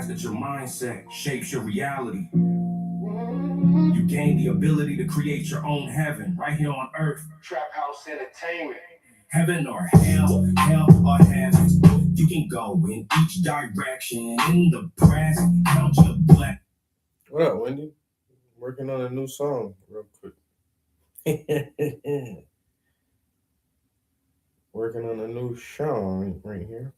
realize that your mindset shapes your reality. You gain the ability to create your own heaven right here on earth. Trap House Entertainment. Heaven or hell, hell or heaven. You can go in each direction. In the present, count your blessings. What up, Wendy? Working on a new song real quick. Working on a new song right here.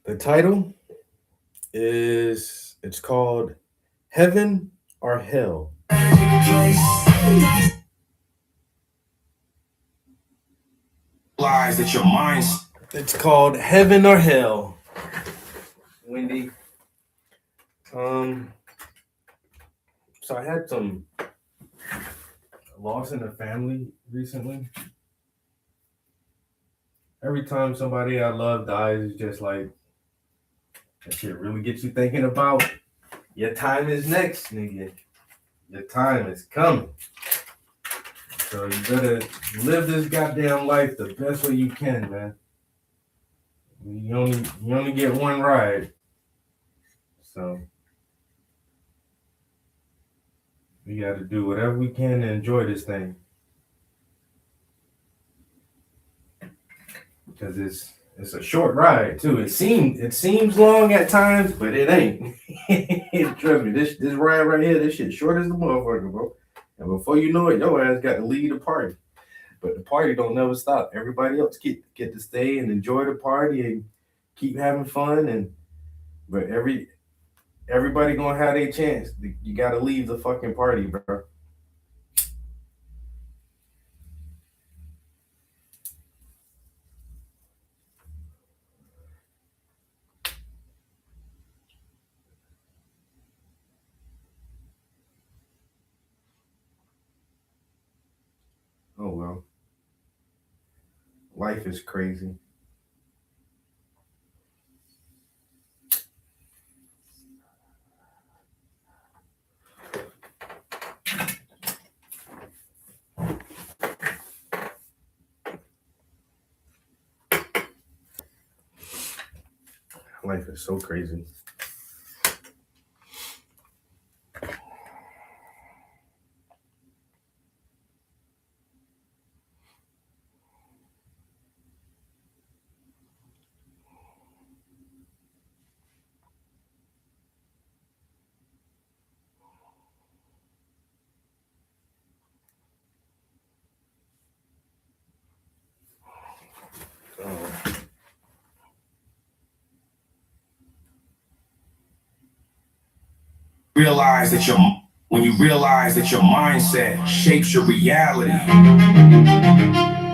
The title it's called Heaven or Hell. Realize that your mindset. It's called Heaven or Hell. Wendy. So I had some loss in the family recently. Every time somebody I love dies, it's just like that shit really gets you thinking about your time is next, nigga. Your time is coming. So you better live this goddamn life the best way you can, man. You only get one ride. So we gotta do whatever we can to enjoy this thing. Because it's a short ride too. It seems long at times, but it ain't. Trust me, this ride right here, this shit short as the motherfucker, bro. And before you know it, your ass got to leave the party. But the party don't never stop. Everybody else get to stay and enjoy the party and keep having fun. But everybody gonna have their chance. You gotta leave the fucking party, bro. Oh well. Life is crazy. Life is so crazy. When you realize that your mindset shapes your reality,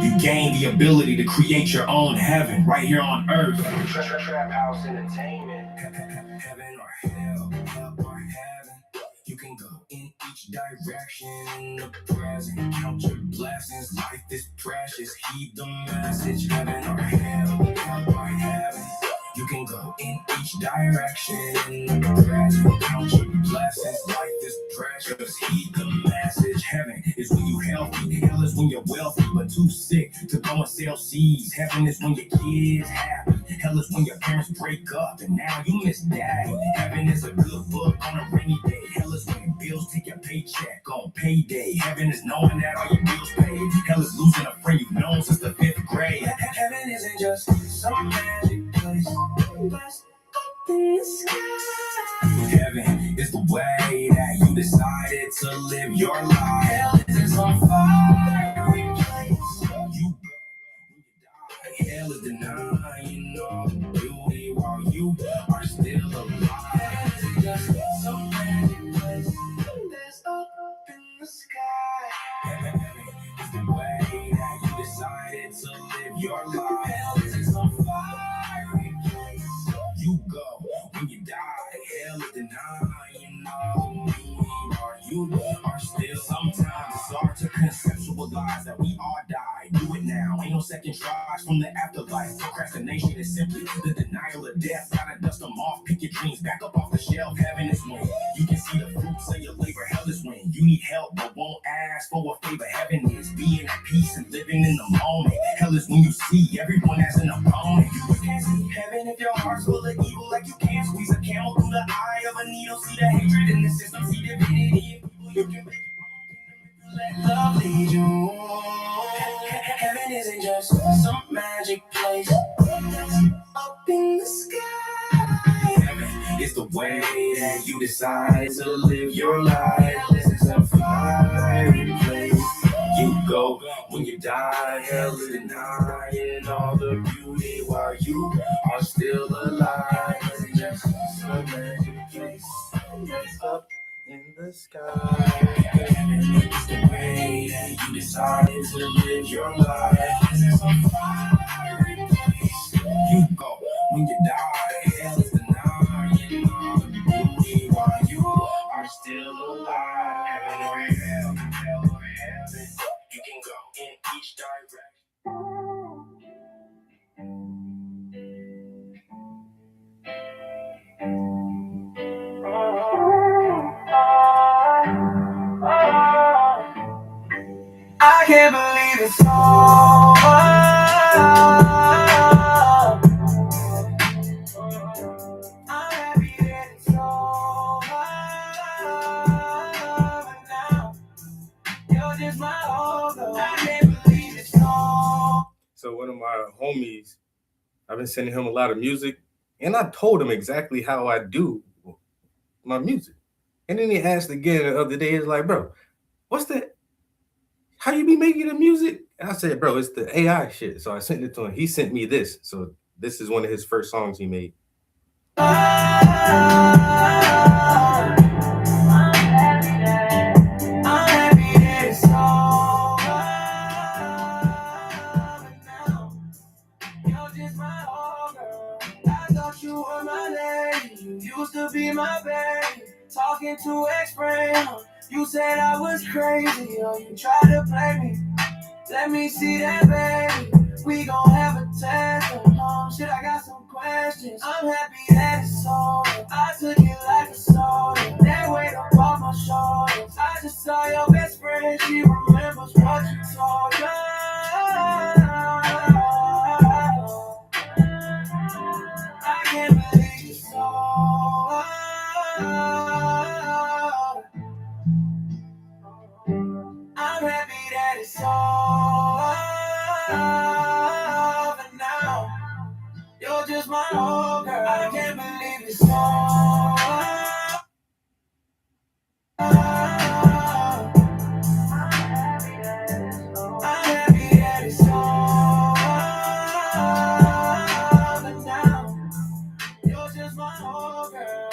you gain the ability to create your own heaven right here on earth. Trap House Entertainment. Heaven or hell, hell or heaven. You can go in each direction. In the present, count your blessings. Life is precious. Heed the message. Heaven or hell, hell or heaven. You can go in each direction. In the present, count your blessings. Life is precious. Heed the message. Heaven is when you healthy. Hell is when you're wealthy, but too sick to go and sell seeds. Heaven is when your kids happy. Hell is when your parents break up and now you miss daddy. Heaven is a good book on a rainy day. Hell is when bills take your paycheck on payday. Heaven is knowing that all your bills paid. Hell is losing a friend you've known since the 5th grade. Heaven isn't just some magic place. Heaven is the way that you decided to live your life. Hell is some fiery place. Hell is denying all beauty while you are still alive. Heaven is just some magic place that's up in the sky. Heaven is the way that you decided to live your life. Hell is some fiery place you go when you die. Hell is denying all beauty while you are still. Sometimes it's hard to conceptualize that we all die. do it now. Ain't no second tries from the afterlife. Procrastination is simply the denial of death. Gotta dust them off, pick your dreams back up off the shelf. Heaven is when you can see the fruits of your labor. Hell is when you need help but won't ask for a favor. Heaven is being at peace and living in the moment. Hell is when you see everyone as an opponent. You can't see heaven if your heart's full of evil, like you can't squeeze a camel through the eye of a needle. See the hatred in the system, see divinity in people. You can let love lead you. Heaven isn't just some magic place up in the sky. Heaven is the way that you decide to live your life. This is a fiery place you go when you die. Hell is denying all the beauty while you are still alive. It's just some magic place up in the sky. It's the way that you decided to live your life. This is a fiery place you go when you die. Hell is denying all the beauty while you are still alive. Heaven or hell, hell or heaven, you can go in each direction. I can't believe it's over. I'm happy that it's over now. You're just my logo. I can't believe it's over. So one of my homies, I've been sending him a lot of music, and I told him exactly how I do my music. And then he asked again the other day, he's like, bro, what's that? How you be making the music? And I said, bro, it's the AI shit. So I sent it to him. He sent me this. So this is one of his first songs he made. I'm happy that it's over now. You're just my whole girl. I thought you were my lady. You used to be my baby. Talking to ex-friend. You said I was crazy. Oh, you tried to play me. Let me see that, baby. We gon' have a test. Shit, I got some questions. I'm happy that it's over. I took it like a soda. That weight up on my shoulders. I just saw your best friend. She remembers what you told her. I can't believe it's over. I'm happy that it's over now. You're just my whole girl. I can't believe it's over. I'm happy that it's over now. You're just my whole girl.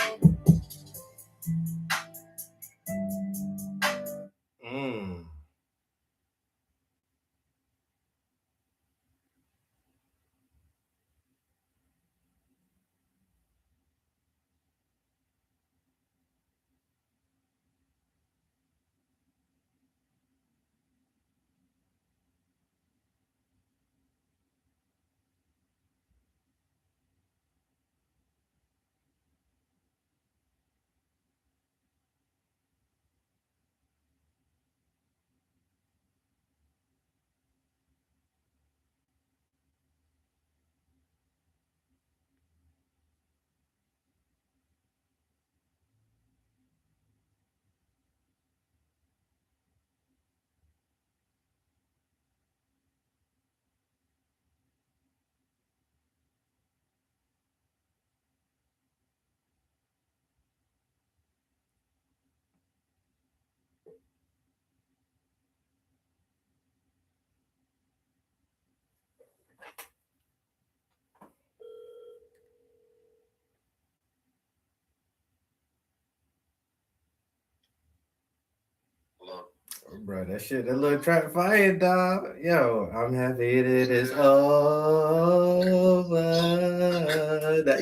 Bro, that shit, that little track fire, dog. Yo, I'm happy that it's over.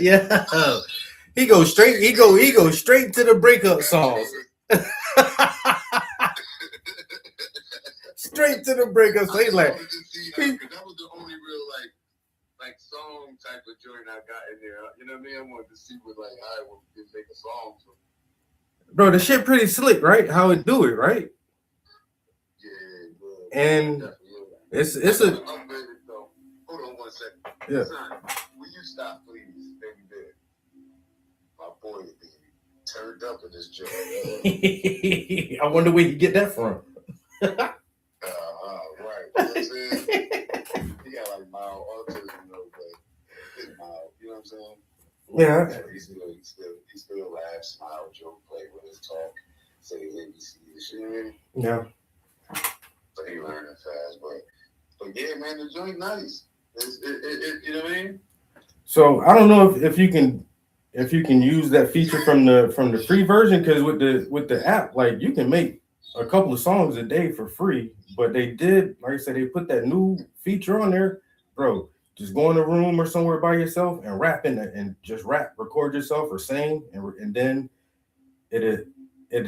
Yeah. He goes straight to the breakup songs. straight to the breakup. So he's like, that was the only real like song type of joint I got in there. You know what I mean? I wanted to see what like I would make a song. So. Bro, the shit pretty slick, right? How it do it, right? Yeah, bro. And it's a. Hold on 1 second. Yeah. Son, will you stop, please, baby? Bear? My boy, baby, turned up in this joint. I wonder where you get that from. Right. You know what I'm saying? He got like mild autism, but it's mild. You know what I'm saying? Yeah. He still laughs, smile, joke, play with his talk, say ABC, you know what I mean? Yeah. So he learning fast, but yeah, man, the joint nice. You know what I mean? So I don't know if you can use that feature from the free version, because with the app, like you can make a couple of songs a day for free. But they did, like I said, they put that new feature on there, bro. Just go in a room or somewhere by yourself and rap in it, and just rap, record yourself or sing, and then it'll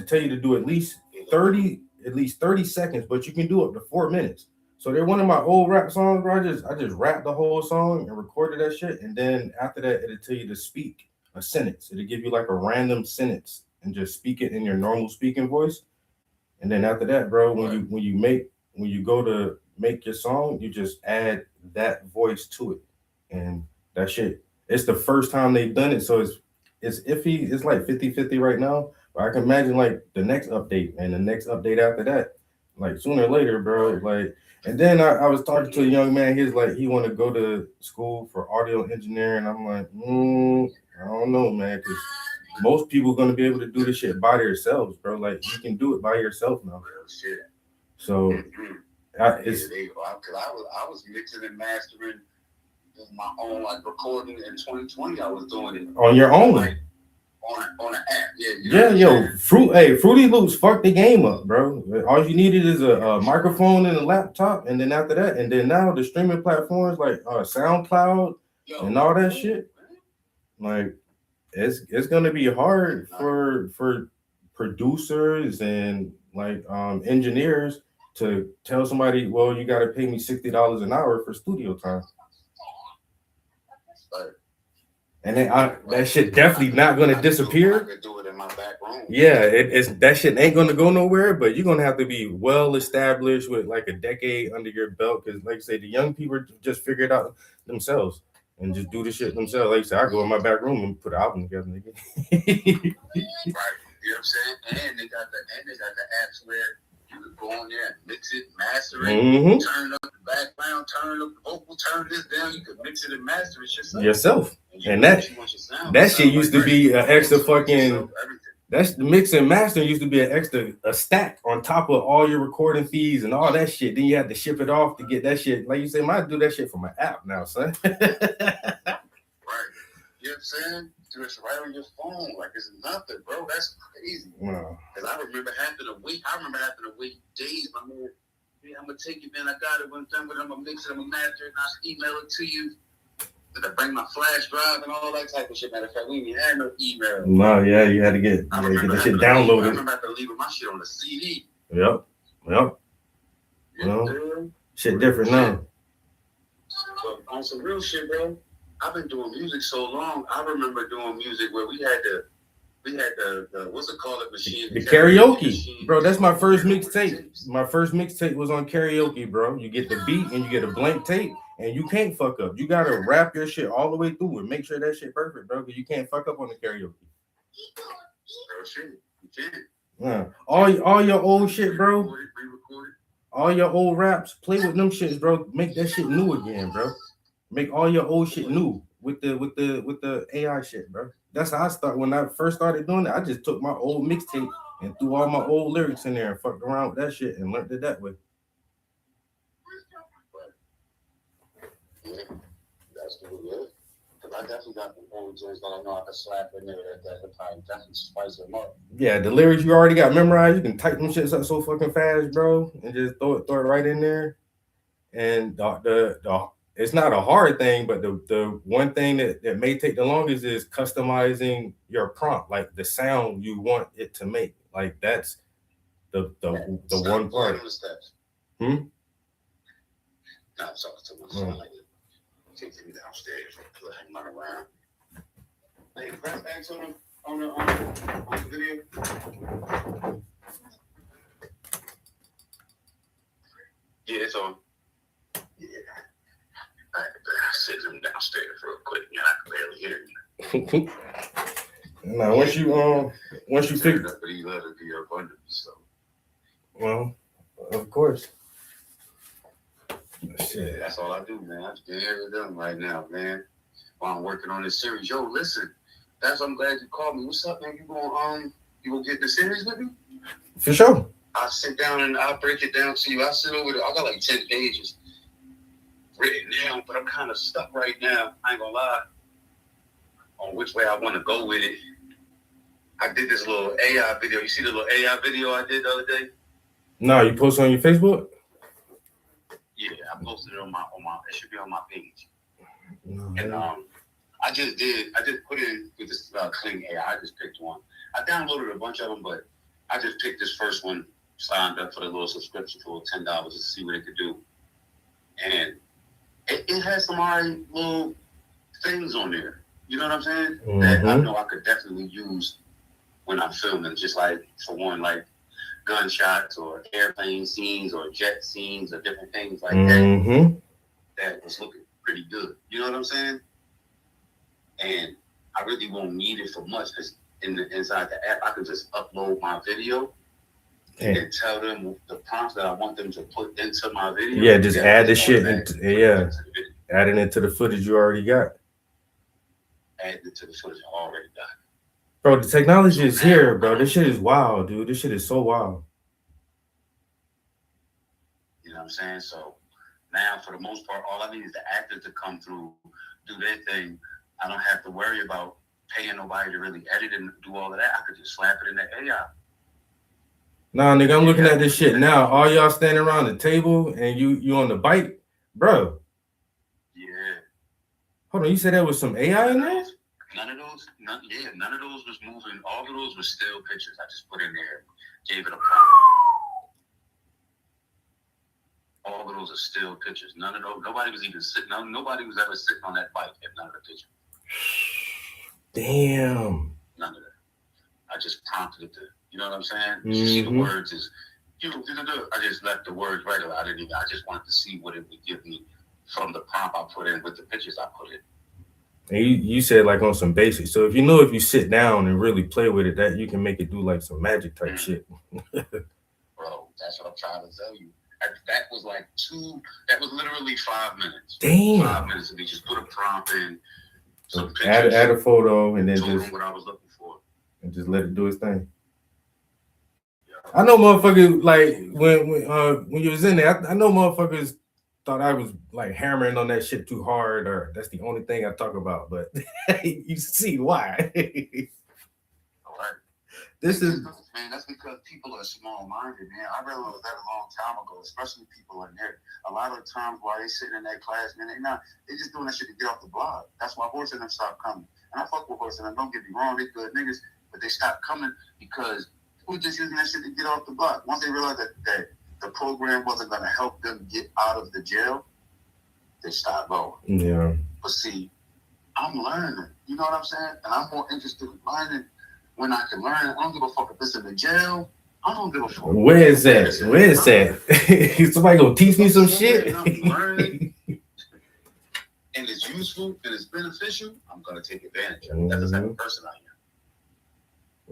tell you to do at least 30 seconds, but you can do up to 4 minutes. So they're one of my old rap songs, bro. I just rapped the whole song and recorded that shit, and then after that, it'll tell you to speak a sentence. It'll give you like a random sentence and just speak it in your normal speaking voice. And then after that, bro, when you go to make your song, you just add that voice to it, and that shit. It's the first time they've done it, so it's iffy. It's like 50-50 right now. But I can imagine like the next update and the next update after that, like sooner or later, bro. Like, and then I was talking to a young man. He's like, he want to go to school for audio engineering. I'm like, I don't know, man, because most people are gonna be able to do this shit by themselves, bro. Like you can do it by yourself now. Real shit. So Because I was mixing and mastering my own like recording in 2020. I was doing it on your own. Like, on an app, yeah. Fruity Loops fucked the game up, bro. All you needed is a microphone and a laptop, and then after that, and then now the streaming platforms like SoundCloud and all that shit, like it's gonna be hard for producers and like engineers to tell somebody, well, you got to pay me $60 an hour for studio time. And then that shit definitely not gonna disappear. I could do it in my back room. Yeah, it's that shit ain't gonna go nowhere. But you're gonna have to be well established with like a decade under your belt, because, like I say, the young people just figure it out themselves and just do the shit themselves. Like I said, I go in my back room and put an album together. Right, you know what I'm saying? And they got the apps where you could go on there and mix it, master it, turn up the background, turn up the vocal, turn this down. You could mix it and master it yourself. And that shit used to be an extra fucking. That's the mix and master used to be a stack on top of all your recording fees and all that shit. Then you had to ship it off to get that shit. Like you said, I do that shit from my app now, son. Right. You know what I'm saying? Do it right on your phone. Like it's nothing, bro. That's crazy. Wow. Because I remember having to wait days. My man, I'm gonna take it, man. I got it. When I'm done with it, I'm gonna mix it, I'm gonna master it, and I'll email it to you. I bring my flash drive and all that type of shit. Matter of fact, we didn't have no email. No, yeah, you had to get the shit downloaded. I remember having to leave my shit on the CD. Yep. Well, shit different now. But on some real shit, bro. I've been doing music so long. I remember doing music where we had the what's it called, machine? The karaoke, bro. That's my first mixtape. My first mixtape was on karaoke, bro. You get the beat and you get a blank tape, and you can't fuck up. You gotta rap your shit all the way through and make sure that shit perfect, bro. Because you can't fuck up on the karaoke. Oh shit, you can't. Yeah, all your old shit, bro. All your old raps, play with them shits, bro. Make that shit new again, bro. Make all your old shit new with the AI shit, bro. That's how I start. When I first started doing it, I just took my old mixtape and threw all my old lyrics in there and fucked around with that shit and learned it that way. Yeah, that's the way. Because I definitely got the old joints that I know I can slap in there that could probably definitely spice them up. Yeah, the lyrics you already got memorized, you can type them shits up so fucking fast, bro, and just throw it right in there. And the it's not a hard thing, but the one thing that may take the longest is customizing your prompt, like the sound you want it to make. Like that's the one part. Hmm? No, it's all to my son. Like, taking me downstairs, hang my around. Hey, press X on the video. Yeah, it's on. Yeah. I sit him downstairs real quick, man. I can barely hear you. Now, once you figure, but he let it be up under me, so. Well, of course. Shit. That's all I do, man. I just get everything done right now, man. While I'm working on this series. Yo, listen. I'm glad you called me. What's up, man? You gonna get the series with me? For sure. I'll sit down and I'll break it down to you. I'll sit over there. I got like 10 pages written down, but I'm kind of stuck right now. I ain't gonna lie. On which way I want to go with it. I did this little AI video. You see the little AI video I did the other day? No, you post on your Facebook? Yeah, I posted it on my. It should be on my page. No. And I just put in with this Kling AI. I just picked one. I downloaded a bunch of them, but I just picked this first one. Signed up for the little subscription for $10 to see what it could do, and it has some alright little things on there. You know what I'm saying? Mm-hmm. That I know I could definitely use when I'm filming. Just like for one, like gunshots or airplane scenes or jet scenes or different things like that. That was looking pretty good. You know what I'm saying? And I really won't need it for much because inside the app, I can just upload my video and then tell them the prompts that I want them to put into my video. Yeah, just add the shit. Add it into the footage you already got. Add it to the footage I already got. Bro, the technology is here, bro. This shit is wild, dude. This shit is so wild. You know what I'm saying? So now, for the most part, all I need is the actor to come through, do their thing. I don't have to worry about paying nobody to really edit and do all of that. I could just slap it in the AI. Nah, nigga, I'm looking at this shit now. All y'all standing around the table and you on the bike, bro. Yeah. Hold on, you said there was some AI in there? None of those was moving. All of those were still pictures. I just put in there, gave it a prompt. All of those are still pictures. None of those. Nobody was even sitting. Nobody was ever sitting on that bike at none of the pictures. Damn. None of that. I just prompted it to. You know what I'm saying? You see the words is. I just left the words right. I just wanted to see what it would give me from the prompt I put in with the pictures I put in. And you said like on some basics. So if you sit down and really play with it, that you can make it do like some magic type shit. Bro, that's what I'm trying to tell you. That was literally 5 minutes. Damn. 5 minutes of me just put a prompt in, some pictures, add a photo, and then told just him what I was looking for, and just let it do its thing. Yeah. I know motherfuckers like when you was in there. I know motherfuckers thought I was like hammering on that shit too hard, or that's the only thing I talk about. But you see why. All right. This is, man, that's because people are small-minded, man. I realized that a long time ago, especially people in there. A lot of the times while they sitting in that class, man, they just doing that shit to get off the block. That's why Horse and them stopped coming. And I fuck with Horse and them. Don't get me wrong, they good niggas, but they stopped coming because people just using that shit to get off the block. Once they realized that the program wasn't going to help them get out of the jail, they stopped going. Yeah. But see, I'm learning. You know what I'm saying? And I'm more interested in learning when I can learn. I don't give a fuck if it's in the jail. I don't give a fuck. Where is that? Somebody gonna teach me some shit? I'm learning, and it's useful and it's beneficial. I'm gonna take advantage of it. That's the type of person I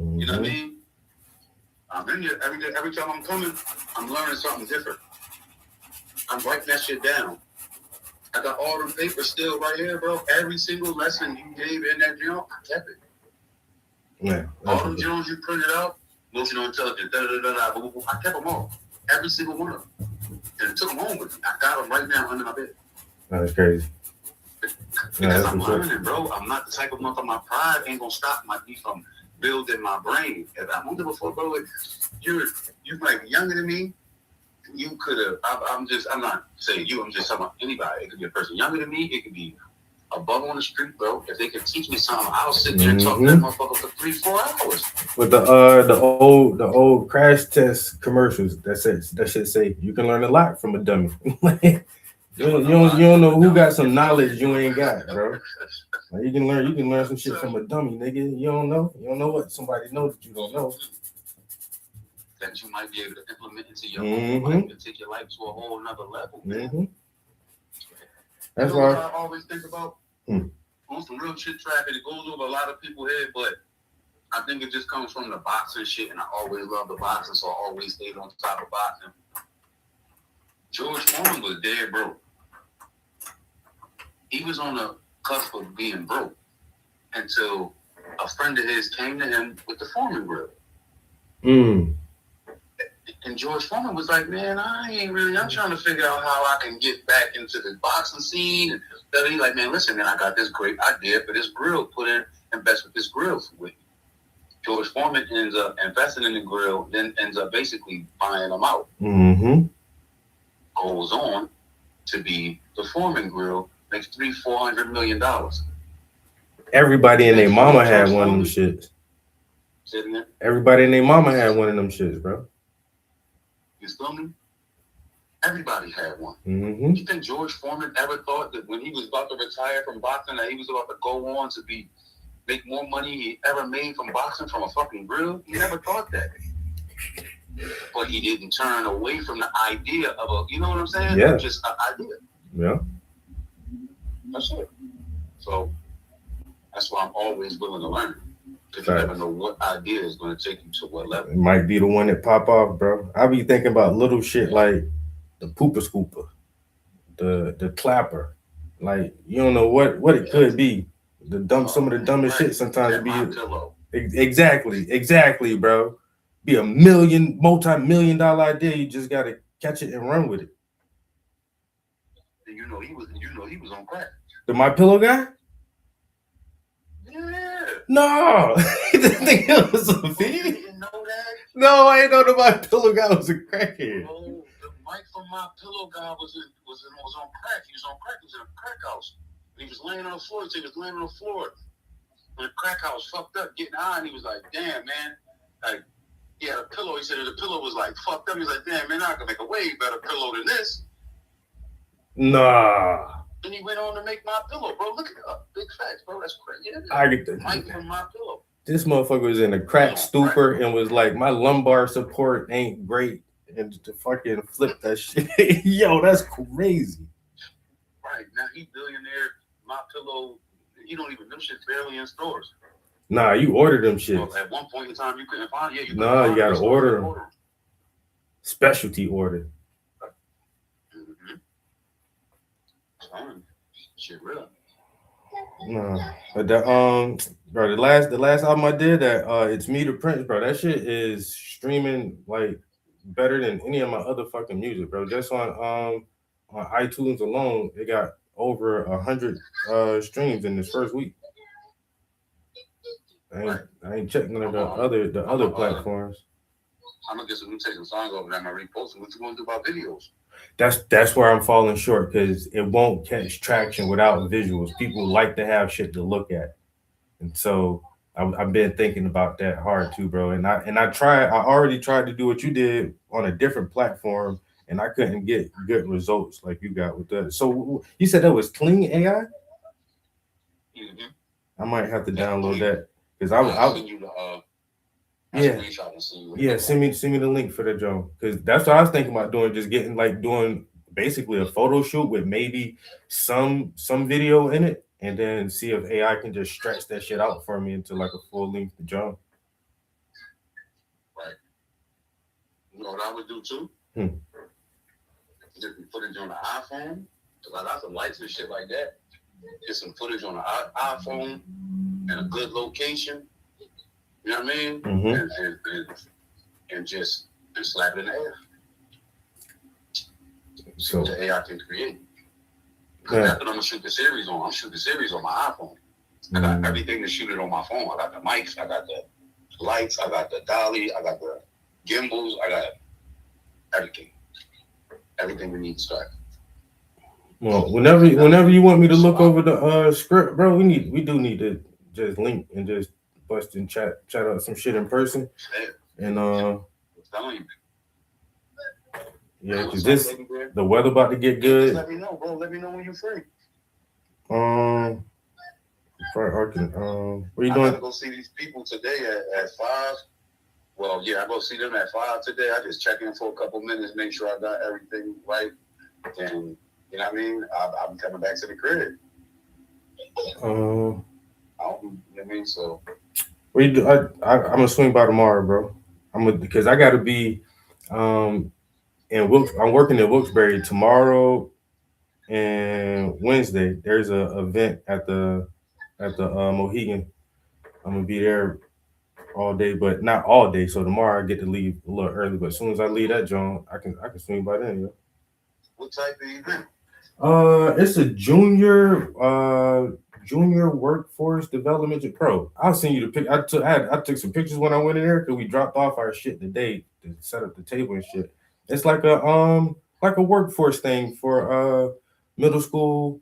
am. You know what I mean? I'm in here every time I'm coming, I'm learning something different. I'm writing that shit down. I got all the papers still right here, bro. Every single lesson you gave in that journal, I kept it. Yeah. All them journals you printed out, emotional intelligence, I kept them all. Every single one of them. And took them home with me. I got them right now under my bed. That's crazy. Because I'm learning, bro. I'm not the type of motherfucker. My pride ain't gonna stop me from building my brain. If I won't give a fuck, bro, you might be younger than me. You could have. I'm not saying you. I'm just talking about anybody. It could be a person younger than me. It could be a bug on the street, bro. If they could teach me something, I'll sit there and talk to that motherfucker for 3-4 hours. With the old crash test commercials, that shit say you can learn a lot from a dummy. you don't know who got some knowledge you ain't got, bro. Like you can learn some shit from a dummy, nigga. You don't know what somebody knows that you don't know. That you might be able to implement into your own life and take your life to a whole nother level, man. That's why I always think about on some real shit traffic. It goes over a lot of people's head, but I think it just comes from the boxing shit, and I always loved the boxing, so I always stayed on top of boxing. George Foreman was dead broke. He was on the cusp of being broke until a friend of his came to him with the Foreman grill. And George Foreman was like, man, I'm trying to figure out how I can get back into the boxing scene. And he's like, man, listen, man, I got this great idea for this grill. Invest with this grill with me. George Foreman ends up investing in the grill, then ends up basically buying them out. Goes on to be the Foreman grill, makes $300-400 million. Everybody and their mama had one of them shits. Everybody and their mama had one of them shits, bro. You feel me? Everybody had one. You think George Foreman ever thought that when he was about to retire from boxing that he was about to go on to make more money he ever made from boxing from a fucking grill? He never thought that. But he didn't turn away from the idea of you know what I'm saying? Yeah. Just an idea. Yeah. That's it. So that's why I'm always willing to learn. Because you never know what idea is going to take you to what level. It might be the one that pop off, bro. I be thinking about little shit like the pooper scooper, the clapper. Like you don't know what it could be. Some of the dumbest shit sometimes be exactly, bro. Be a multi-million-dollar idea. You just gotta catch it and run with it. And you know he was on crack. The My Pillow guy? Yeah. No, the nigga was a You didn't know that? No, I ain't know the My Pillow guy was a crackhead. No, the Mike from My Pillow guy was on crack. He was on crack. He was in a crack house. He was laying on the floor. He was laying on the floor in a crack house, fucked up, getting high. And he was like, "Damn, man!" Like he had a pillow. He said the pillow was like fucked up. He was like, "Damn, man, I can make a way better pillow than this." Nah. Then he went on to make My Pillow, bro. Look it up. Big facts, bro. That's crazy. I get that. Mike from My Pillow. This motherfucker was in a crack stupor and was like, my lumbar support ain't great. And to fucking flip that shit. Yo, that's crazy. Right. Now he billionaire. My Pillow, you don't even know shit barely in stores. Nah, you order them shit. Well, at one point in time, you couldn't find it. You gotta order them. Specialty order. Shit, real. No, but bro, the last album I did that It's Me the Prince, bro. That shit is streaming like better than any of my other fucking music, bro. Just on iTunes alone, it got over 100 streams in this first week. I ain't checking none of the other platforms. I'm gonna get some new taking songs over there. I'm gonna repost them. What you gonna do about videos? That's where I'm falling short because it won't catch traction without visuals. People like to have shit to look at, and so I've been thinking about that hard too, bro. And I already tried to do what you did on a different platform, and I couldn't get good results like you got with that. So you said that was Clean AI? I might have to download that because I'll send you the send me the link for the Joe, because that's what I was thinking about doing, just doing basically a photo shoot with maybe some video in it, and then see if AI can just stretch that shit out for me into like a full length Joe. Right. You know what I would do too? Just put it on the iPhone, because I got some lights and shit like that. Get some footage on the iPhone in a good location. You know what I mean? And just slap it in the air. See what the AI can create. Because that's what I'm gonna shoot the series on. I'm shooting the series on my iPhone. I got everything to shoot it on my phone. I got the mics, I got the lights, I got the dolly, I got the gimbals, I got everything. Everything we need to start. Well, whenever you want me to look over the script, bro, we do need to just link and just bust and chat out some shit in person. And yeah, cause the weather about to get good. Let me know, bro. Let me know when you're free. Where you doing? I gotta go see these people today at 5. Well, yeah, I go see them at 5 today. I just check in for a couple minutes, make sure I got everything right, and you know what I mean. I'm coming back to the crib. You know what I mean? So what you do? I'm gonna swing by tomorrow, bro. Because I gotta be in Wilkes. I'm working in Wilkes-Barre tomorrow and Wednesday. There's a event at the Mohegan. I'm gonna be there all day, but not all day. So tomorrow I get to leave a little early. But as soon as I leave that joint, I can swing by then. Yeah. what type of event? It's a junior workforce development pro. I'll send you the pic. I took some pictures when I went in there because we dropped off our shit today to set up the table and shit. It's like a workforce thing for middle school.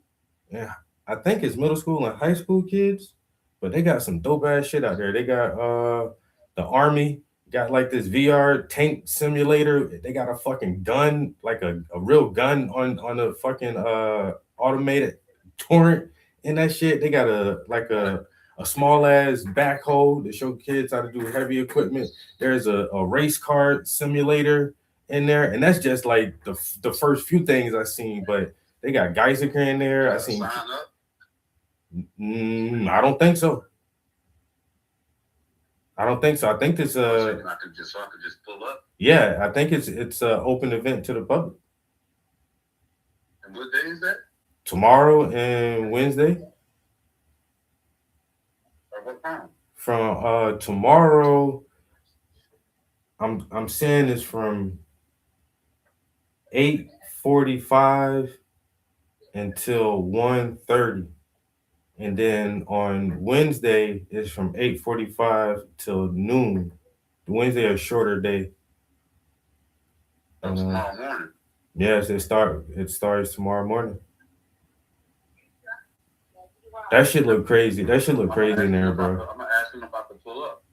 Yeah, I think it's middle school and high school kids, but they got some dope ass shit out there. They got the Army got like this VR tank simulator. They got a fucking gun, like a real gun on a fucking automated torrent in that shit. They got a small ass backhoe to show kids how to do heavy equipment. There's a race car simulator in there, and that's just like the first few things I seen. But they got Geyser in there. I seen. Sign up? I don't think so. I don't think so. I think it's I could just pull up. yeah, I think it's a open event to the public. And what day is that? Tomorrow and Wednesday. Or what time? From tomorrow, I'm saying it's from 8:45 until 1:30. And then on Wednesday it's from 8:45 till noon. Wednesday a shorter day. Tomorrow morning. Yes, it starts tomorrow morning. That shit look crazy. That shit look crazy in there, bro. I'm gonna ask him about to pull up.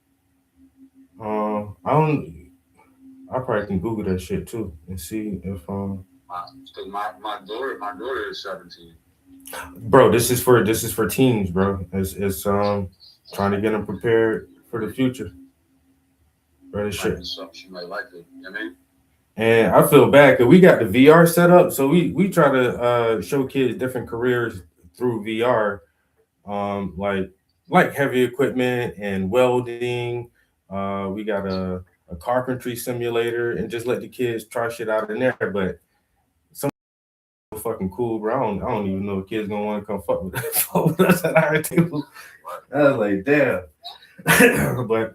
I probably can Google that shit too and see if my daughter is 17. Bro, this is for teens, bro. It's trying to get them prepared for the future. Bro, this shit. She might like it. You know what I mean? And I feel bad because we got the VR set up, so we try to show kids different careers through VR, like heavy equipment and welding. We got a carpentry simulator and just let the kids try shit out in there. But some fucking cool, bro. I don't even know if kids gonna want to come fuck with us at our table. I was like, damn. But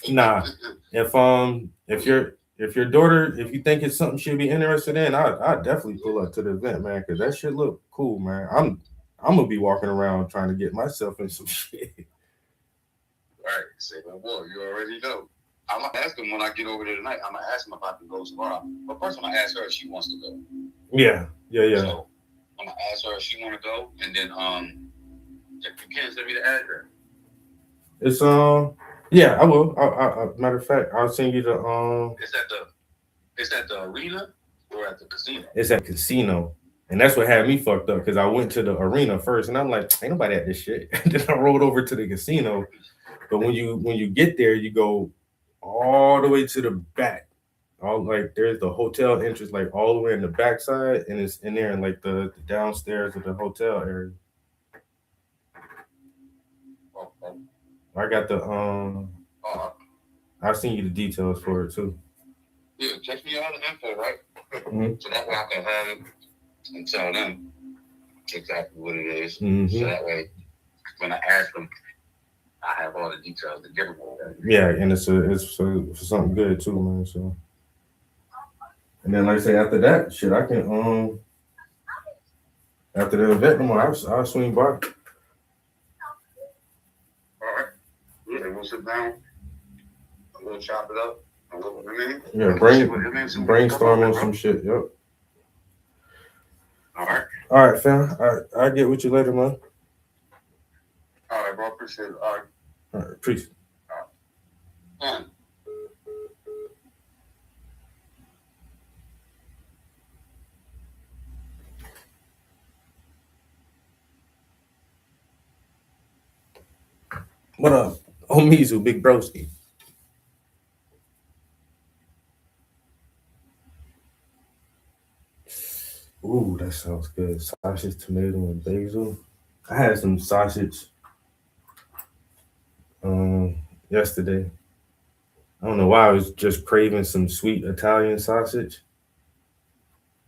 nah, if your daughter, if you think it's something she'll be interested in, I'd definitely pull up to the event, man, because that shit look cool, man. I'm gonna be walking around trying to get myself in some shit. Right. Say, well, boy, you already know. I'm gonna ask him when I get over there tonight. I'm gonna ask him if I can go tomorrow. But first, I'm gonna ask her if she wants to go. Yeah. So I'm gonna ask her if she want to go, and then if you can, send me the address. It's yeah, I will. Matter of fact, I'll send you the It's at the arena or at the casino? It's at casino. And that's what had me fucked up because I went to the arena first and I'm like, ain't nobody at this shit. Then I rolled over to the casino. But when you get there, you go all the way to the back. All like there's the hotel entrance, like all the way in the backside, and it's in there in like the downstairs of the hotel area. Okay. I got the I'll send you the details for it too. Yeah, text me all the info, right? Mm-hmm. So that way I can have it and tell them exactly what it is. Mm-hmm. So that way, when I ask them, I have all the details to give them all that. Yeah, and it's for something good too, man. So, and then like I say, after that shit, I can after the event tomorrow, I'll swing by. All right. Yeah, we'll sit down. We'll chop it up. Yeah, brainstorm on some shit. Yep. All right. All right, fam. All right, I'll get with you later, man. All right, bro. Appreciate it. All right. All right, peace. Man. What up? Omizu, Big Broski. Ooh, that sounds good. Sausage, tomato, and basil. I had some sausage yesterday. I don't know why I was just craving some sweet Italian sausage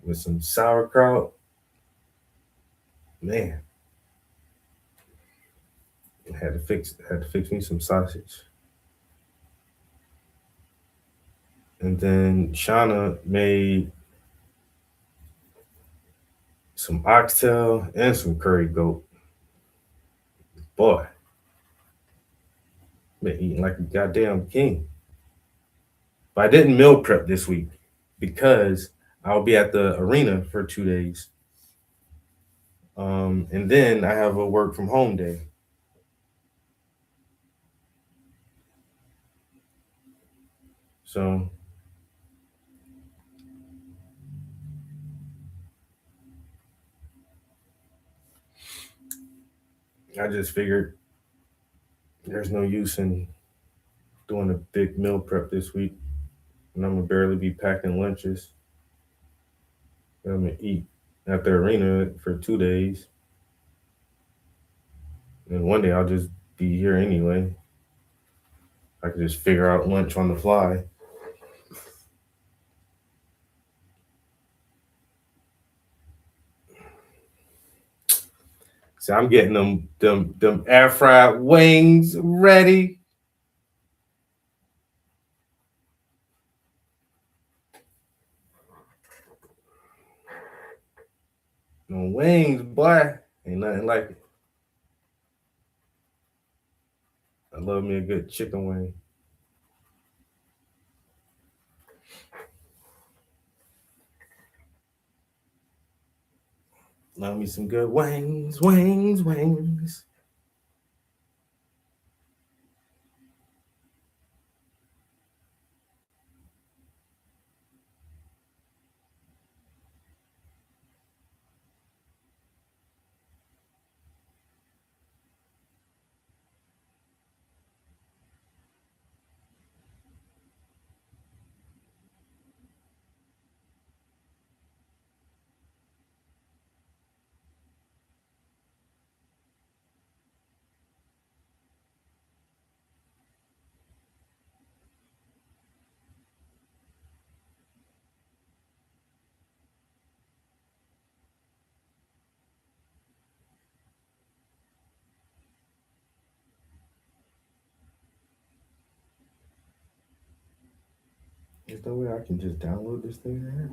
with some sauerkraut. Man, I had to fix me some sausage. And then Shauna made some oxtail and some curry goat. Boy, been eating like a goddamn king. But I didn't meal prep this week because I'll be at the arena for 2 days. And then I have a work from home day. So I just figured there's no use in doing a big meal prep this week. And I'm gonna barely be packing lunches. I'm gonna eat at the arena for 2 days. And one day I'll just be here anyway. I could just figure out lunch on the fly. So I'm getting them air fried wings ready. No wings, boy. Ain't nothing like it. I love me a good chicken wing. Love me some good wings. Is there a way I can just download this thing right here?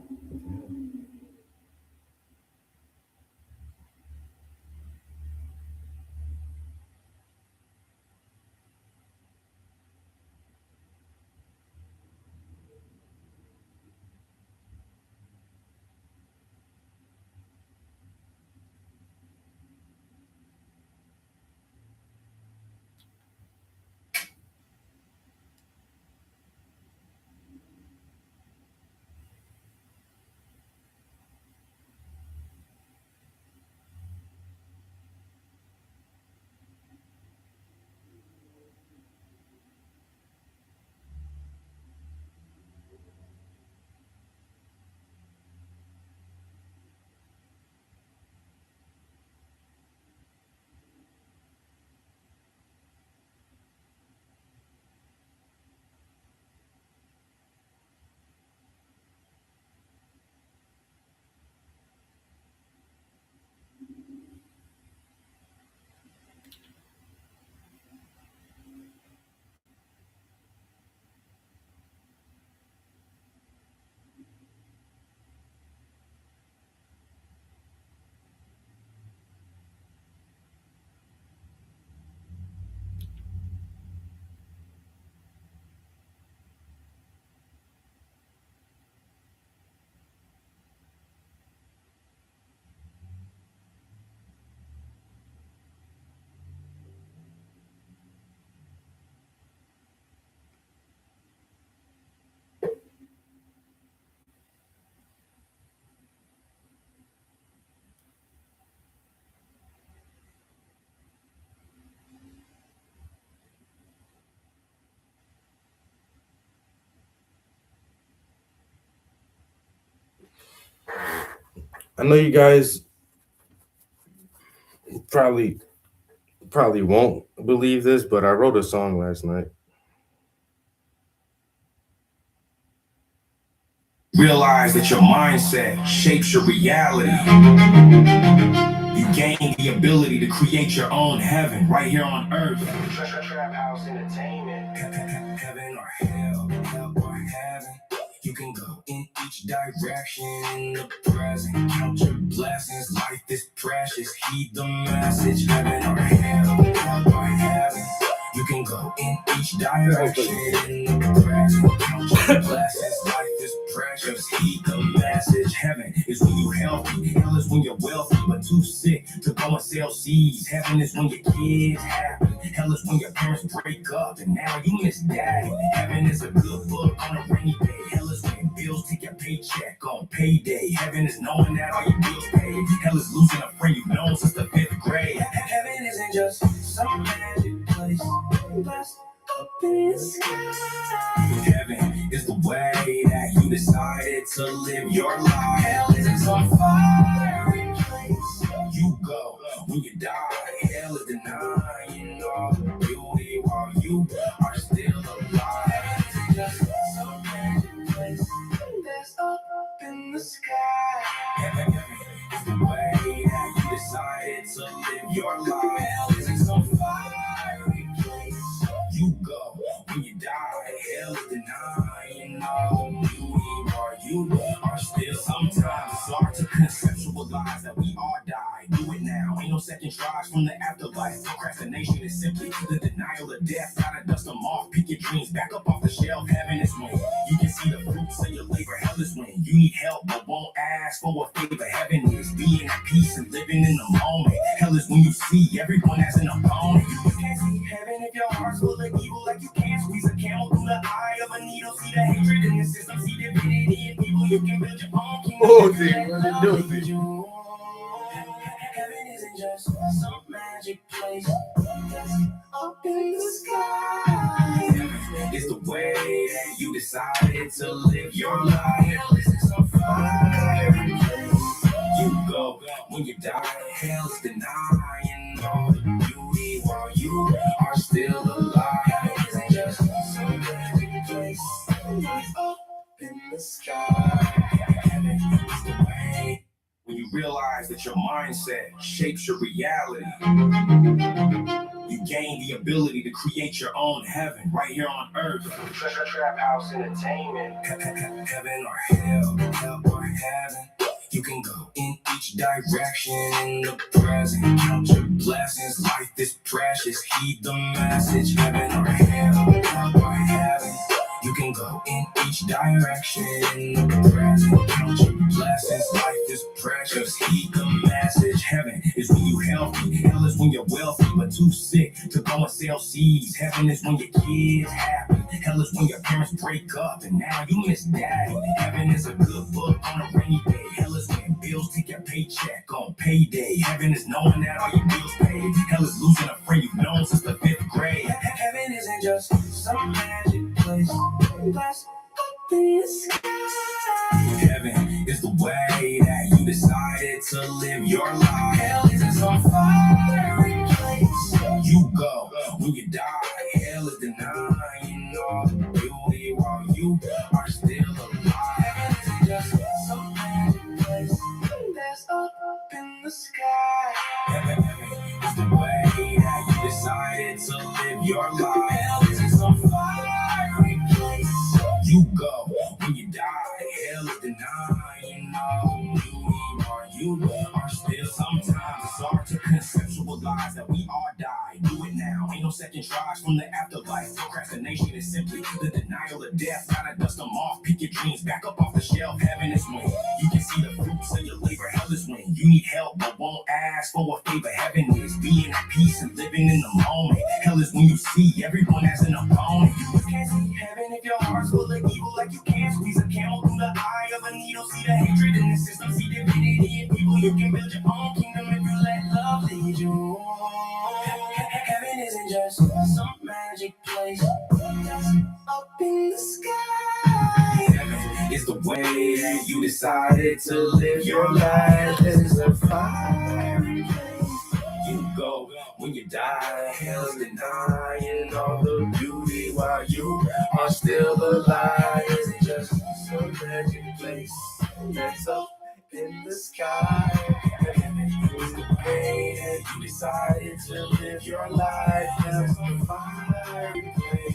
I know you guys probably won't believe this, but I wrote a song last night. Realize that your mindset shapes your reality. You gain the ability to create your own heaven right here on earth. Trap House Entertainment. Heaven or hell, hell or heaven. You can go in each direction in the present. Count your blessings, life is precious. Heed the message, heaven or hell, hell or heaven. You can go in each direction in the present. Count your blessings, life is precious. Heed the message. Heaven is when you're healthy. Hell is when you're wealthy, but too sick to go and sell seeds. Heaven is when your kids happy. Hell is when your parents break up and now you miss daddy. Heaven is a good book on a rainy day. Hell is when bills take your paycheck on payday. Heaven is knowing that all your bills paid. Hell is losing a friend you've known since the 5th grade. Heaven isn't just some magic place. Blessed up in the sky. Heaven is the way that you decided to live your life. Hell isn't some fiery place you go when you die. Hell is denying all the beauty while you are still alive. Heaven isn't just some magic place that's up in the sky. Heaven is the way that you decided to live your life. Hell isn't some fiery place you go when you die. Hell is denying all the beauty while you are still. Sometimes it's hard to conceptualize that we all die. Do it now, ain't no second tries from the afterlife. Procrastination is simply the denial of death. Gotta dust them off, pick your dreams back up off the shelf. Heaven is when you can see the fruits of your labor. Hell is when you need help but won't ask for a favor. Heaven is being at peace and living in the moment. Hell is when you see everyone as an opponent. You can't see heaven if your heart's full of evil, like you can't squeeze a camel through the eye of a needle. See the hatred in the system, see divinity in people. You can build your own kingdom. Oh, dude, what you doing? Heaven isn't just some magic place up in the sky. It's the way that you decided to live your life. Hell isn't some fiery place you go when you die. Hell's denying all the beauty while you are still alive. Heaven isn't just some magic place up in the sky. Heaven is the way when you realize that your mindset shapes your reality. You gain the ability to create your own heaven right here on earth. Trap House Entertainment. Heaven or hell, hell or heaven. You can go in each direction in the present. Count your blessings, life is precious. Heed the message, heaven or hell, hell or heaven. You can go in each direction in the present. Count your blessings, life is precious. Heed the message. Heaven is when you healthy. Hell is when you're wealthy but too sick to go and sell seeds. Heaven is when your kids happy. Hell is when your parents break up and now you miss daddy. Heaven is a good book on a rainy day. Hell is when bills take your paycheck on payday. Heaven is knowing that all your bills paid. Hell is losing a friend you've known since the 5th grade. Heaven isn't just some magic place. Blessed up in the sky. Heaven is the way that you decided to live your life. Hell isn't some fiery place you go when you die. Hell is denying all the beauty while you are still alive. Heaven isn't just some magic place that's up in the sky. Heaven is the way that you decided to live your life. Hell isn't some fiery place you go when you die. Hell is denying all the beauty while you are still. Sometimes it's hard to conceptualize that we all die. Do it now, ain't no second tries from the afterlife. Procrastination is simply the denial of death. Gotta dust them off, pick your dreams back up off the shelf. Heaven is when you can see the fruits of your labor. Hell is when you need help but won't ask for a favor. Heaven is being at peace and living in the moment. Hell is when you see everyone as an opponent. You can't see heaven if your heart's full of evil, like you can't squeeze a camel through the eye of a needle. See the hatred in the system, see divinity in people. You can build your own kingdom if you let love lead you. Heaven isn't just some magic place up in the sky. Heaven is the way way that you decided to live your life. This is a fiery place you go when you die. Hell's denying all the beauty while you are still alive. It's just a magic place that's up in the sky. It's the way that you decided to live your life. Hell's a fiery place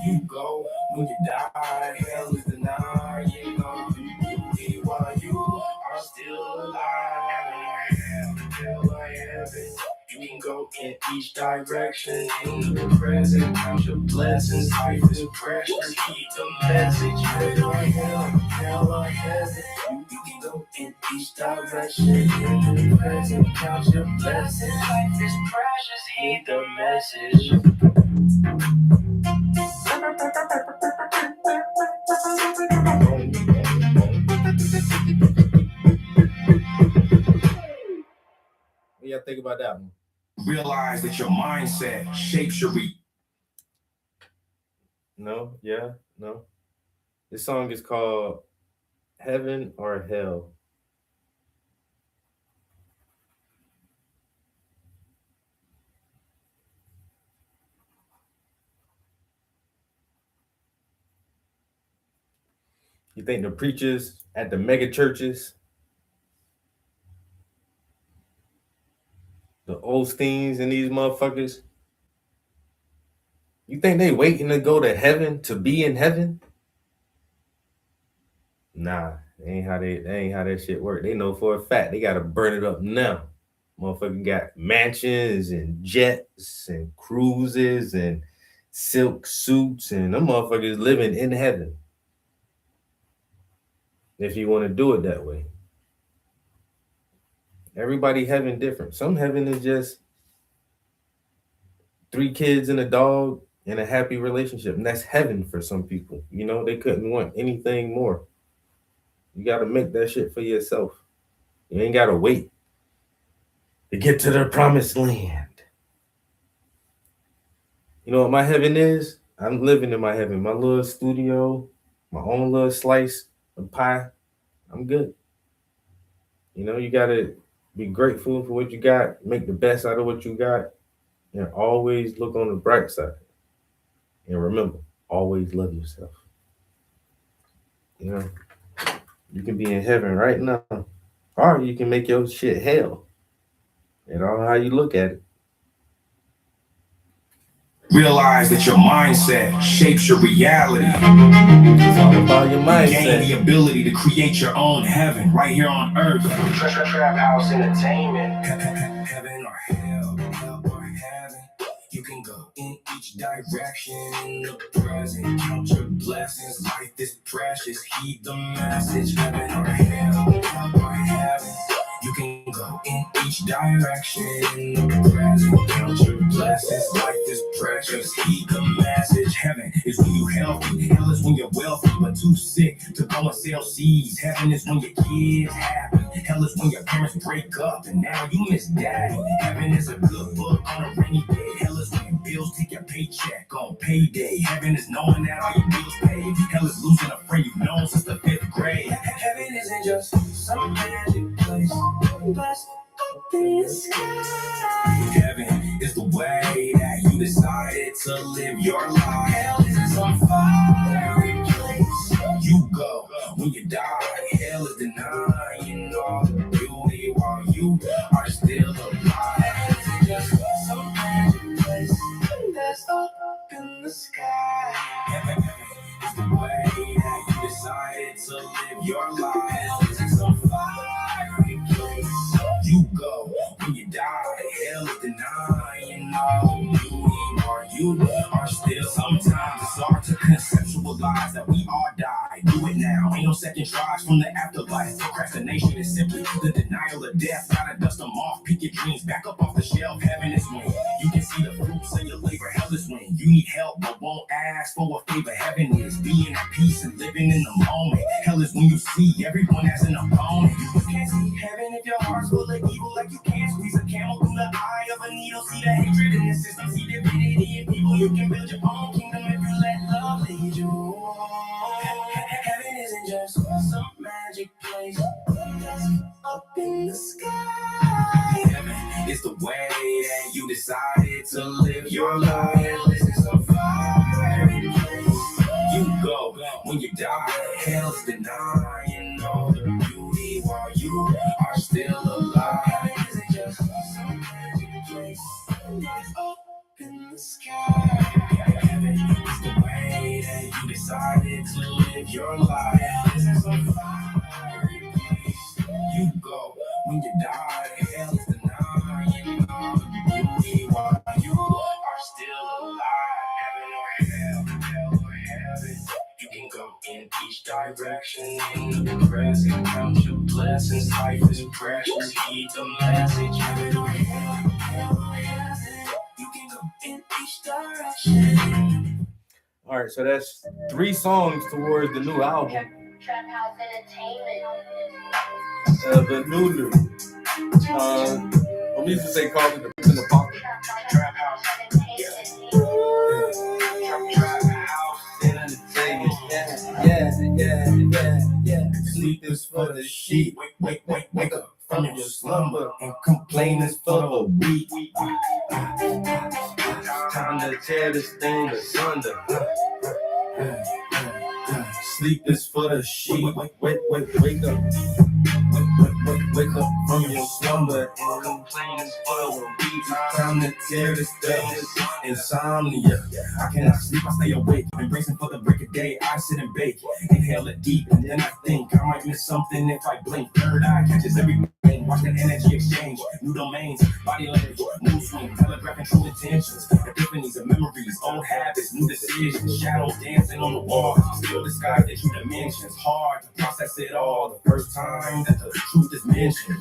you go when you die. Hell is denying all the beauty while you are still alive. Hell or heaven, you can go in each direction. In the present, count your blessings. Life is precious. Keep the message. Hell or heaven, you can go in each direction. In the present, count your blessings. Life is precious. Heed the message. What y'all think about that one? Realize that your mindset shapes your No, yeah, no. This song is called Heaven or Hell. You think the preachers at the mega churches, the Osteens and these motherfuckers, you think they waiting to go to heaven to be in heaven? Nah, that ain't how that shit work. They know for a fact they gotta burn it up now. Motherfucker got mansions and jets and cruises and silk suits, and them motherfuckers living in heaven. If you want to do it that way. Everybody heaven different. Some heaven is just 3 kids and a dog and a happy relationship. And that's heaven for some people. You know, they couldn't want anything more. You got to make that shit for yourself. You ain't got to wait to get to the promised land. You know what my heaven is? I'm living in my heaven. My little studio, my own little slice of pie. I'm good. You know, you got to be grateful for what you got. Make the best out of what you got. And always look on the bright side. And remember, always love yourself. You know, you can be in heaven right now. Or you can make your shit hell. And all how you look at it. Realize that your mindset shapes your reality. It's all about your You mindset. gain the ability to create your own heaven right here on earth. Trap House Entertainment. Heaven or hell, hell or heaven. You can go in each direction. In the present, count your blessings. Life is precious. Heed the message. Heaven or hell, hell or heaven. You can go in each direction. In the present, count your blessings. Life is precious. Heed the message. Heaven is when you healthy. Hell is when you're wealthy but too sick to go and sell seeds. Heaven is when your kids happy. Hell is when your parents break up and now you miss daddy. Heaven is a good book on a rainy day. Hell is when your bills take your paycheck on payday. Heaven is knowing that all your bills paid. Hell is losing a friend you've known since the 5th grade. Heaven isn't just some magic place. Blessed up in the sky. Heaven is the way that you decided to live your life. Hell is some fiery place you go when you die. Hell is denying all the beauty while you are still alive. Heaven is just some magic place that's up in the sky. Heaven is the way that you decided to live your life. Hell is some fiery place you go when you die. Hell is denying all the beauty while you are still. Sometimes it's hard to conceptualize that we all die. Do it now. Ain't no second tries from the afterlife. Procrastination is simply the denial of death. Gotta dust them off. Pick your dreams back up off the shelf. Heaven is when you can see the fruits of your labor. Hell is when you need help but won't ask for a favor. Heaven is being at peace and living in the moment. Hell is when you see everyone as an opponent. You can't see heaven if your heart's full of evil. Like you can't squeeze a camel through the eye of a needle. See the hatred in the system. See divinity in people. You can build your own kingdom if you let love lead you. Heaven isn't just some in the sky. Heaven is the way that you decided to live your life. This is a fiery place. You go when you die. Hell's denying all the beauty while you are still alive. Is it just some magic place? Up in the sky. Heaven is the way that you decided to live your life. This is a fiery place. You go when you die. Hell is denying all the beauty while you are still alive. Heaven or hell, hell or heaven. You can go in each direction in the present. Count your blessings. Life is precious. Heed the message. Heaven or hell, hell or heaven. You can go in each direction. All right, so that's 3 songs towards the new album. Trap House Entertainment. The new. What we used to say called it the in the pocket. Trap House Entertainment. Trap house entertainment. Yeah. Sleep is for the sheep. Wake up from your slumber and complain is for the weak. Time to tear this thing asunder. Sleep is for the sheep. Wake up. Wake up from your slumber and complain is for the weak. Time to tear this thing. Insomnia. I cannot sleep, I stay awake. Embracing for the break of day. I sit and bake. Inhale it deep and then I think I might miss something if I blink. Third eye catches everything. Watch the energy exchange. New domains, body language, mood swing, telegraphing true intentions. Epiphanies of memories, old habits, new decisions. Shadows dancing on the wall. Still disguised in true dimensions. Hard to process it all. The first time that the truth is mentioned.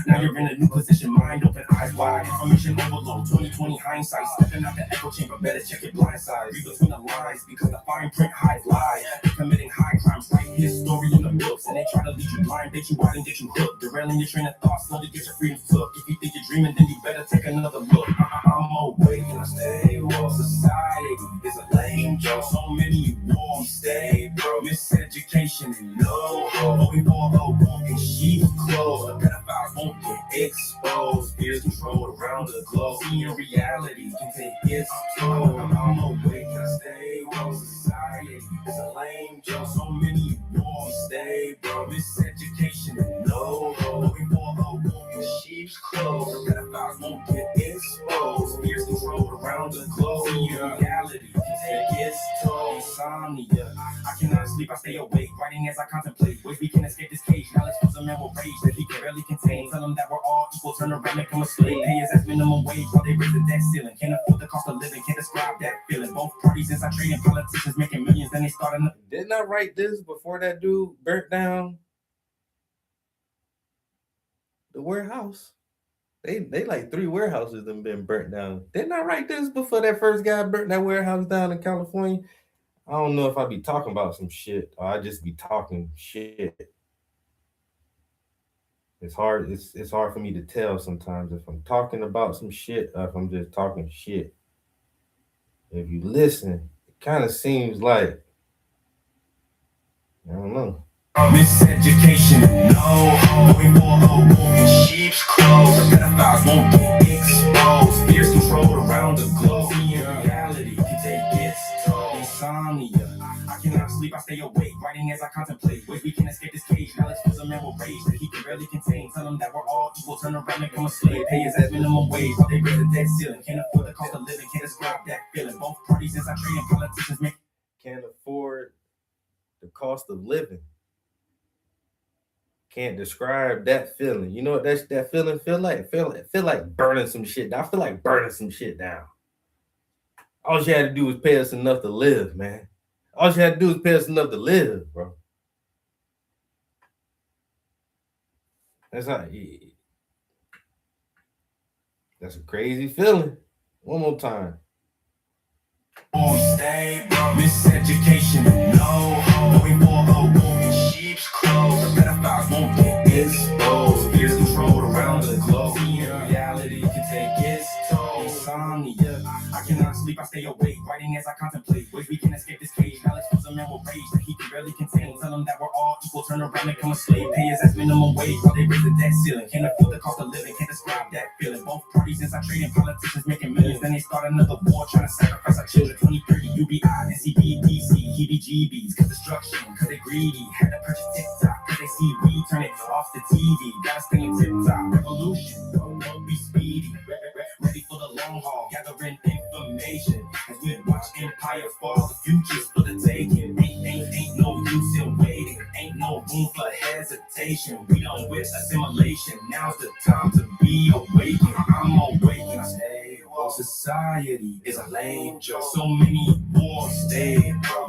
Now you're in a new position. Mind open, eyes wide. Information overload. 20/20 hindsight. Stepping out the echo chamber. Better check your blind side. Read between the lines because the fine print hides lies. They're committing high crimes. Write his story in the books. And they try to lead you blind, bait you wide and get you hooked. Derailing your train of thought. Slowly get your freedom took. If you think you're dreaming, then you better take another look. I'm awake and I stay woke. Society is a lame joke. So many wars stay, bro. Miseducation and no hope. Hoping for the wolf in sheep's clothes. The pedophiles won't get exposed. Fears controlled around the globe. Seeing reality can take its toll. I'm awake and I stay woke. Society is a lame joke. So many wars stay, bro. Miseducation and no hope. Hoping for the wolf in sheep's clothes. The pedophiles won't get exposed. Fears controlled around the globe. Seeing reality can take its toll. Insomnia. I cannot sleep, I stay awake. Writing as I contemplate ways we can escape this cage. Knowledge fills a man with rage that he can barely contain. Tell him that we're all equal. Turn around, make him a slave. Pay his ass minimum wage while they raise the debt ceiling. Can't afford the cost of living. Can't describe that feeling. Both parties inside trading. Politicians making millions. Then they start in Didn't I write this before that dude burnt down the warehouse? They like 3 warehouses that been burnt down. Didn't I write this before that first guy burnt that warehouse down in California? I don't know if I be talking about some shit or I just be talking shit. It's hard. It's hard for me to tell sometimes if I'm talking about some shit or if I'm just talking shit. If you listen, it kind of seems like, I don't know. miseducation, no hope. Hoping for the wolf in sheep's clothes. The pedophiles won't get exposed. Fears controlled around the globe. Seeing reality can take its toll. Insomnia. I cannot sleep, I stay awake. Writing as I contemplate ways we can escape this cage. Knowledge fills a man with rage that he can barely contain. Tell him that we're all equal. Turn around, make him a slave. Pay his ass minimum wage while they raise the debt ceiling. Can't afford the cost of living. Can't describe that feeling. Both parties inside trading. Politicians make Can't afford the cost of living. Can't describe that feeling. You know what that feeling feel like? Feel like burning some shit down. I feel like burning some shit down. All you had to do was pay us enough to live, man. All you had to do was pay us enough to live, bro. That's a crazy feeling. One more time. Stay, bro. Miseducation, no hope. Hoping for the wolf in sheep's clothes. The pedophiles won't get exposed. Fears controlled around the globe. Seeing reality can take its toll. Insomnia. I cannot sleep, I stay awake. Writing as I contemplate ways we can escape this cage. Knowledge fills a man with rage that he can barely contain. Tell him that we're all equal, turn around and become a slave. Pay his ass minimum wage while they raise the debt ceiling. Can't afford the cost of living, can't describe that feeling. Both parties inside trading, politicians making millions. Then they start another war trying to sacrifice our children. 2030 UBI, NCBPC, heebie-jeebies. Cause destruction, cause they greedy. Had to purchase TikTok, cause they see we turn it off the TV. Gotta stay in tip-top, revolution, don't be speedy. Ready for the long haul, gathering information as we watch empire fall. The future's for the taking. Ain't no use in waiting. Ain't no room for hesitation. We done with assimilation. Now's the time to be awakened. I'm awakened. I stay. Society is a lame joke. So many wars stay.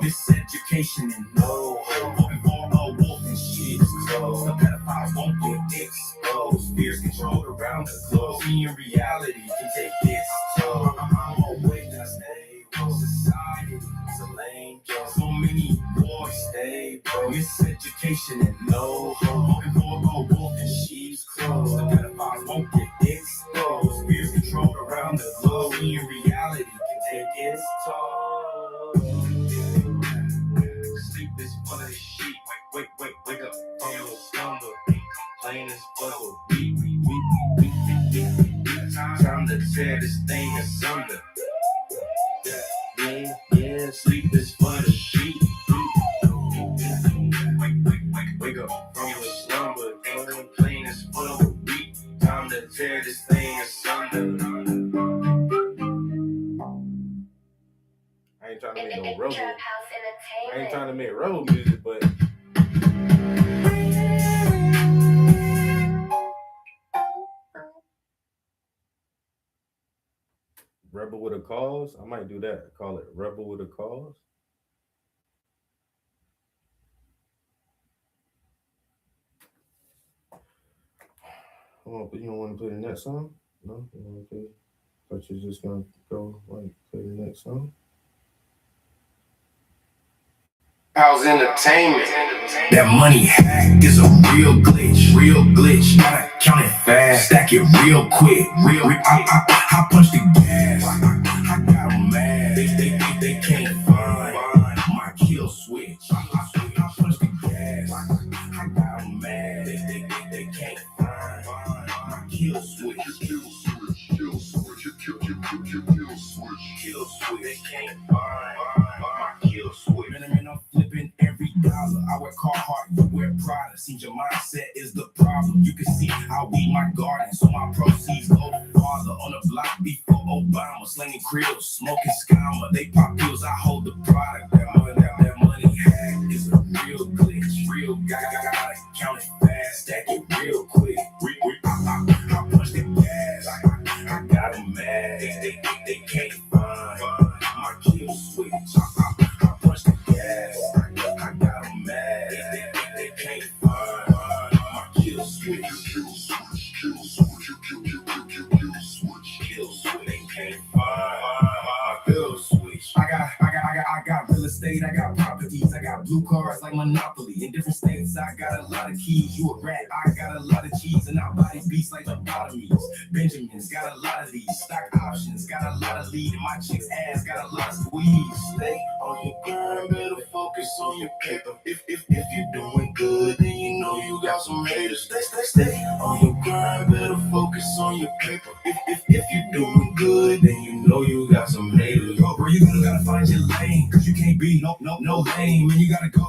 Miseducation and no hope. Hoping for a wolf in sheep's clothes. The pedophiles won't get exposed. Fears controlled around the globe. Seeing reality can take its toll. I'm awake, I stay. Society is a lame joke. So many wars stay. Miseducation and no hope. Hoping for a wolf in sheep's clothes. The pedophiles won't get exposed. Fears controlled around the globe. Seeing reality can take its toll. Sleep is for the sheep. Wake up from your slumber. Plain as fuzzle. Time to tear this thing asunder. Yeah, sleep is for the sheep. Wake up from your slumber. Plain as fuzzle. Time to tear this thing asunder. I ain't trying to make no road. Trap House I ain't Entertainment. trying to make road music, but Rebel with a Cause. I might do that. Call it Rebel with a Cause. Oh, but you don't want to play the next song? No? You want to play? But you're just going to go, like, play the next song? House Entertainment. That money hack is a real glitch. Gotta count it fast, stack it real quick. I punch the gas. I got 'em mad. They can't find my kill switch. I punch the gas. I got 'em mad. They can't find my kill switch. Kill switch. They can't find my kill switch. Man, I'm flipping every dollar. I wear Carhartt, you wear Prada. Seems your mindset is the problem. You can see I weed my garden, so my proceeds go farther. On the block before Obama, slinging krills, smoking scammer. They pop pills, I hold the product. That money hack is a real glitch. Real guy, gotta count it fast, stack it real quick. I punch the gas. I got 'em mad. They can't find my kill switch. I punch the gas. I got 'em mad. They can't find my kill switch. Kill switch. They can't find my kill switch. I got real estate. I got properties. I got blue cars like Monopoly. In different states, I got a lot of keys. You a rat, I got a lot of cheese. And I body beats like lobotomies. Benjamins got a lot of these. Stock options got a lot of lead. And my chick's ass got a lot of squeeze. Stay on your grind, better focus on your paper. If you're doing good, then you know you got some haters. Stay on your grind, better focus on your paper. If you're doing good, then you know you got some haters. Bro, you gotta find your lane, cause you can't be no lame, and you gotta go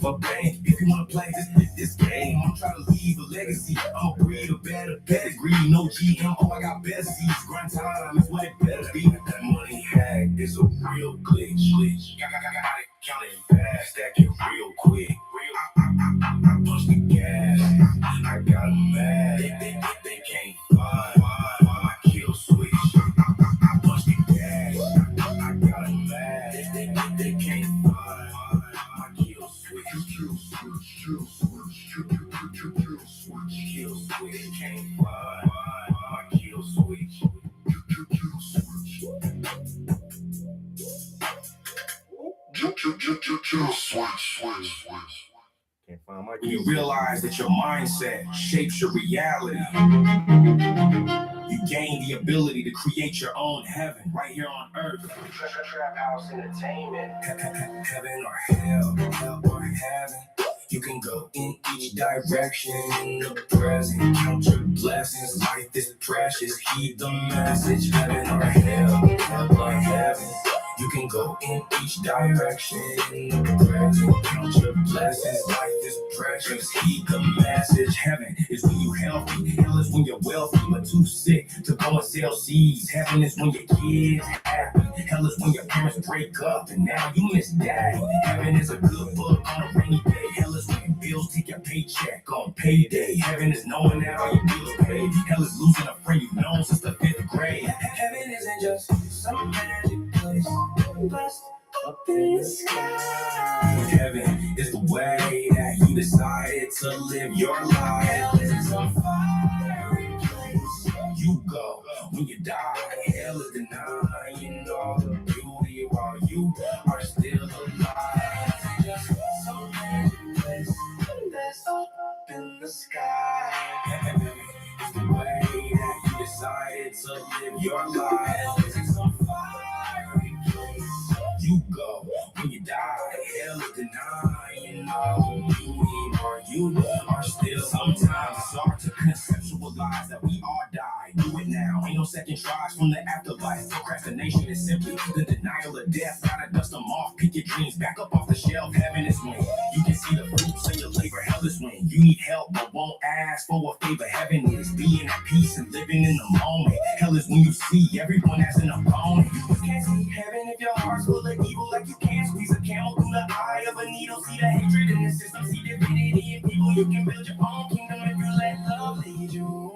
for bank. If you wanna play this game, I'm trying to leave a legacy. I'm a breed of better pedigree, no GMO, I got best seeds. Grind time is what it better be. That money hack is a real glitch. Gotta count it fast, stack it real quick. I punch the gas. I got 'em mad. They can't find my kill switch. I punch the gas. I got 'em mad. They can't find my kill switch. Kill switch. They can't find my kill switch. Can't find my When you kill. realize that your mindset shapes your reality, you gain the ability to create your own heaven right here on earth. Trap House Entertainment. Heaven or hell, hell or heaven. You can go in each direction in the present. Count your blessings. Life is precious. Heed the message. Heaven or hell, hell or heaven. You can go in each direction in the present. Count your blessings. Life is precious. Heed the message. Heaven is when you healthy. Hell is when you're wealthy but too sick to go and sell seeds. Heaven is when your kids happy. Hell is when your parents break up and now you miss daddy. Heaven is a good book on a rainy day. Hell is when bills take your paycheck on payday. Heaven is knowing that all your bills paid. Hell is losing a friend you've known since the 5th grade. Heaven isn't just some magic place blessed up in the sky. Heaven is the way that you decided to live your life. Hell isn't some fiery place you go when you die. Hell is denying all the beauty while you are still alive. It's just some magic place that's up in the sky. Heaven is the way that you decided to live your life. Hell isn't some fiery place you go when you die. Hell is denying all the beauty while you are still. Sometimes it's hard to conceptualize that we all die. Do it now. Ain't no second tries from the afterlife. Procrastination is simply the denial of death. Gotta dust them off. Pick your dreams back up off the shelf. Heaven is when you can see the fruits of your labor. Hell is when you need help but won't ask for a favor. Heaven is being at peace and living in the moment. Hell is when you see everyone as an opponent. You can't see heaven if your heart's full of evil. Like you can't squeeze a camel through the eye of a needle. See the hatred in the system. See divinity in people. You can build your own kingdom if you let love lead you.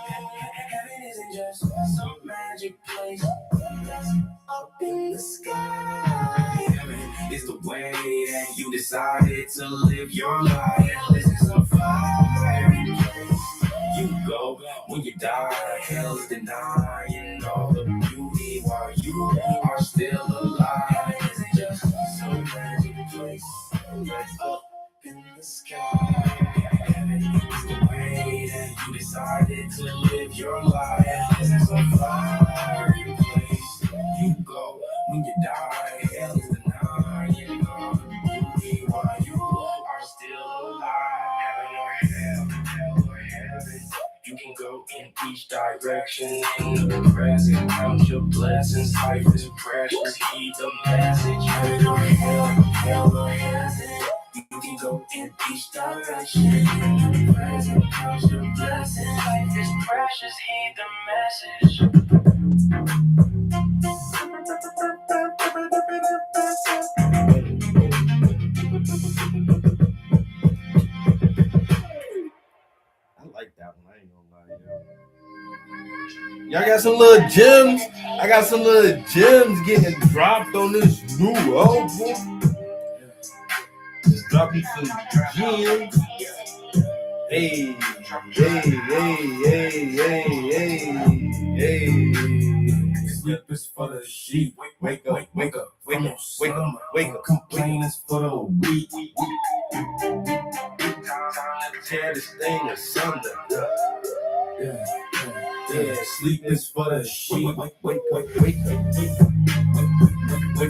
Heaven isn't just some magic place up in the sky. Heaven is the way that you decided to live your life. Hell isn't some fiery place you go when you die. Hell is denying all the beauty while you are still alive. Heaven isn't just some magic place that's up in the sky. Heaven is the way that you decided to live your life. Hell isn't some fiery place you go when you die. Hell is denying all the beauty while you are still alive. Heaven or hell, hell or heaven. You can go in each direction in the present. Count your blessings. Life is precious. Heed the message. Heaven or hell, hell or heaven. You can go in each direction in the present. Count your blessings. Life is precious. Heed the message. I like that one. I ain't gonna lie, yo. Y'all got some little gems. I got some little gems getting dropped on this new album. Just dropping some gems. Hey, hey. Sleep is for the sheep. Wake up. Complain is for the weak. Time to tear this thing asunder. Yeah. Sleep is for the sheep. Wake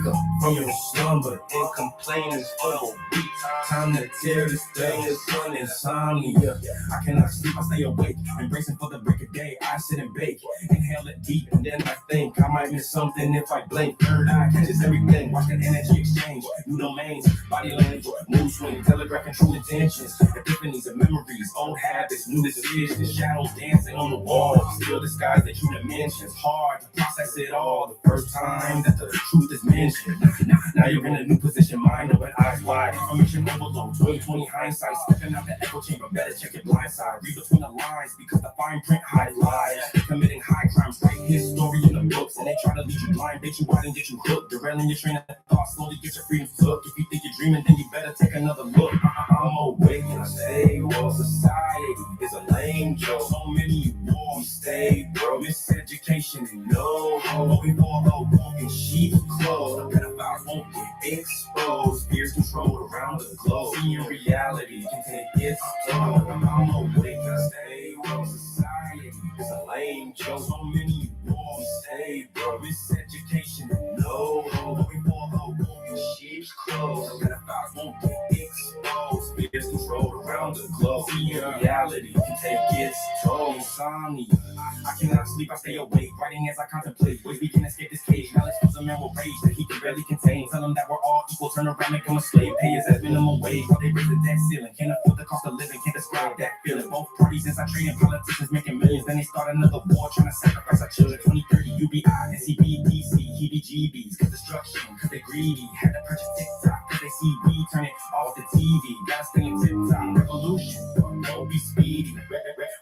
up from your slumber. And complain is for the weak. Time to tear this thing asunder. Insomnia. I cannot sleep. I stay awake, embracing for the break of day. I sit and bake, inhale it deep, and then I think I might miss something if I blink. Third eye catches everything. Watch that energy exchange. New domains, body language, mood swing, telegraphing true intentions, epiphanies of memories, old habits, new decisions, shadows dancing on the wall. Still disguised the true dimensions. Hard to process it all the first time that the truth is mentioned. Now you're in a new position, mind open, eyes wide. Information overload, 20/20 hindsight. Stepping out the echo chamber, better check your blind side. Read between the lines because the fine print hides lies. Committing high crimes, write his story in the books, and they try to lead you blind, bait you wide and get you hooked. Derailing your train of thought, slowly get your freedom took. If you think you're dreaming, then you better take another look. I'm awake and I stay, well, society is a lame joke. So many wars stay, bro. Miseducation and no hope. Hoping for a walking sheep clothes. The pedophiles won't get exposed. Fears controlled around the globe. Seeing reality can take its toll. I'm awake and I stay, well, society It's a lame joke. So many wars, Hey, bro. miseducation, No, looking for a wolf in sheep's clothes. pedophiles won't get exposed. Fears controlled around the globe. See, reality can take its toll. Insomnia. I cannot sleep, I stay awake, writing as I contemplate ways we can escape this cage. Now let's put some man with rage that he can barely contain. Tell him that we're all equal, turn around and become a slave. Pay us as minimum wage while they raise the debt ceiling. Can't afford the cost of living, can't describe that feeling. Both parties inside trading, politicians making millions. Then they start another war, trying to sacrifice our children. 2030 UBI, NCB, PC, heebie-jeebies. Cause destruction, cause they greedy. Had to purchase TikTok, cause they see we turn it off the TV. Gotta stay in tip-top, revolution, don't be speedy.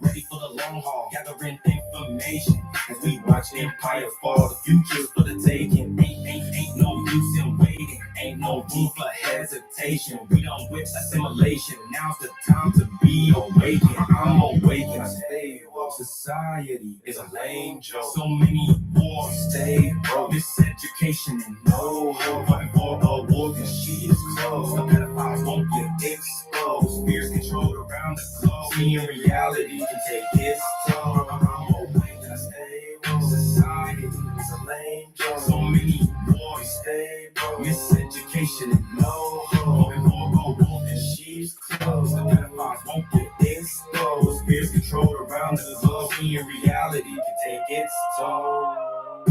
Ready for the long haul, gathering information as we watch empire fall. The future's for the taking. Ain't no use in waiting. Ain't no room for hesitation. We don't whip assimilation. Now's the time to be awakened. I'm awakened. I stay woke. Society is a lame joke. So many wars. Stay broke. Miseducation and no hope. Fighting for a war cause she is closed. The pedophiles won't get exposed. Fears controlled around the globe. Seeing reality can take its toll. I'm awakened. I stay woke. Society is a lame joke. So many wars. Stay broke. Miseducation and no hope. Fighting for a war in sheep's clothes. The pedophiles won't get exposed. Fears controlled around the globe. Seeing reality can take its toll.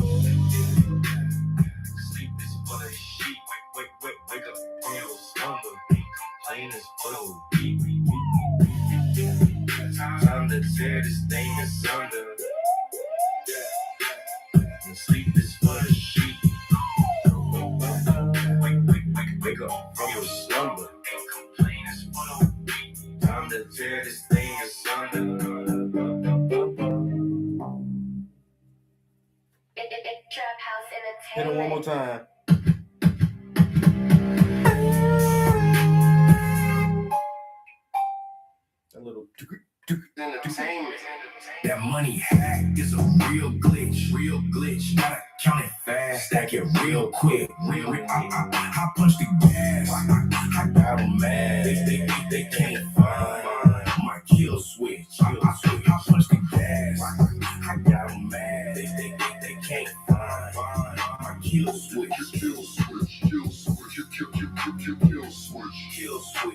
Sleep is for the sheep. Wake up from your slumber. Plain is for the weak. Time to tear this thing asunder. And sleep is for the sheep. Wake up from your slumber. Plain is for the weak. Time to tear this thing asunder. Trap House Hit it one more Entertainment. time. A little Entertainment. That money hack is a real glitch. Gotta count it fast, stack it real quick. I punch the gas, I got 'em mad. They can't find my kill switch. I punch the gas, I got 'em mad. They can't find my kill switch. Kill switch.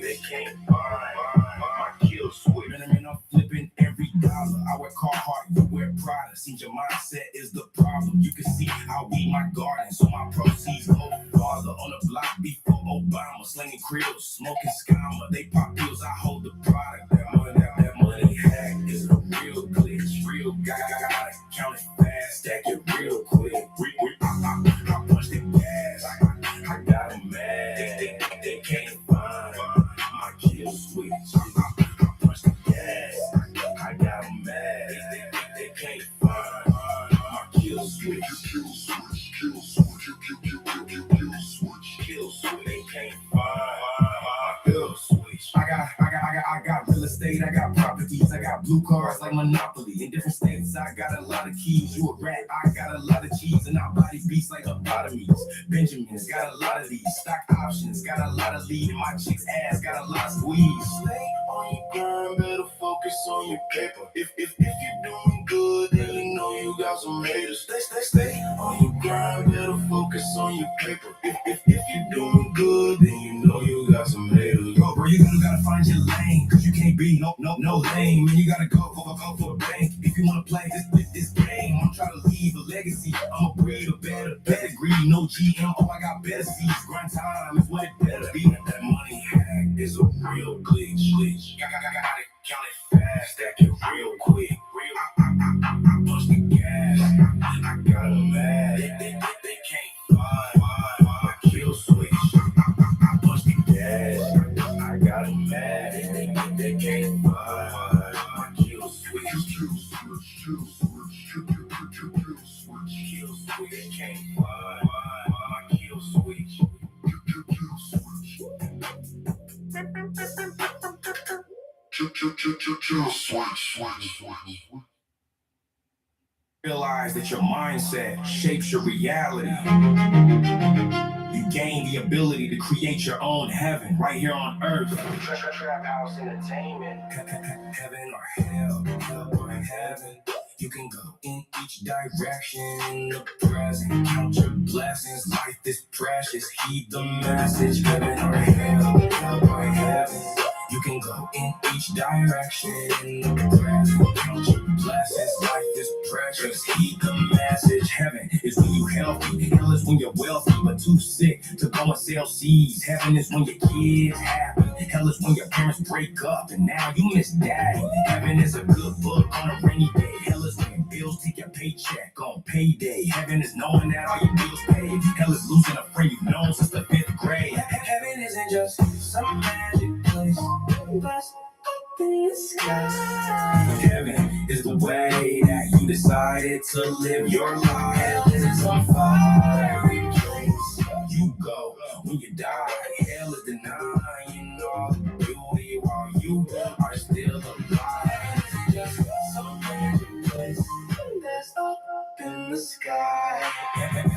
They can't find my kill switch. Man, I'm flipping every dollar. I wear Carhartt, you wear Prada. Seems your mindset is the problem. You can see I weed my garden, so my proceeds go farther. On the block before Obama, slinging krills, smoking scammer. They pop pills, I hold the product. That money hack is a real glitch. Real guy, gotta count it fast, stack it real quick. I punch the gas, I got 'em mad. They can't find my kill switch. I punch the gas, I got 'em mad. They can't find my kill switch. Kill switch. They can't find my kill switch. I got real estate, I got properties, I got blue cars like Monopoly. In different states, I got a lot of keys. You a rat, I got a lot of cheese, and I body beats like lobotomies. Benjamins got a lot of these stock options, got a lot of lead, and my chick's ass got a lot of squeeze. Stay on your grind, better focus on your paper. If you're doing good, then you know you got some haters. Stay on your grind, better focus on your paper. If you're doing good, then you know you got some haters. Yo, bro, you gotta find your lane, cause you can't be no lame, and you gotta go for a bank. If you wanna play this game, I'm trying to leave a legacy. I'ma breed a better pedigree, no GMO, I got better seeds. Grind time is what it better be. That money hack is a real glitch. Gotta count it fast, stack it real quick. I punch the gas, I got 'em mad. They can't find my kill switch. I punch the gas, I got 'em mad. They can't find my kill switch. Kill switch. They can't find my kill switch. Realize that your mindset shapes your reality. You gain the ability to create your own heaven right here on earth. Trap House Entertainment. Heaven or hell, hell or heaven. You can go in each direction in the present. Count your blessings, life is precious. Heed the message, heaven or hell, hell or heaven. You can go in each direction in the present. Count your blessings, life is precious. Heed the message, heaven is when you healthy. Hell is when you're wealthy but too sick to go and sell seeds. Heaven is when your kids happy. Hell is when your parents break up and now you miss daddy. Heaven is a good book on a rainy day. Hell is when bills take your paycheck on payday. Heaven is knowing that all your bills paid. Hell is losing a friend you've known since the 5th grade. Heaven isn't just some magic place. That's up in the sky. Heaven is the way that you decided to live your life. Hell is some fiery place you go when you die. Hell is denying all the beauty while you are still alive. It's just some magic place that's up in the sky. Heaven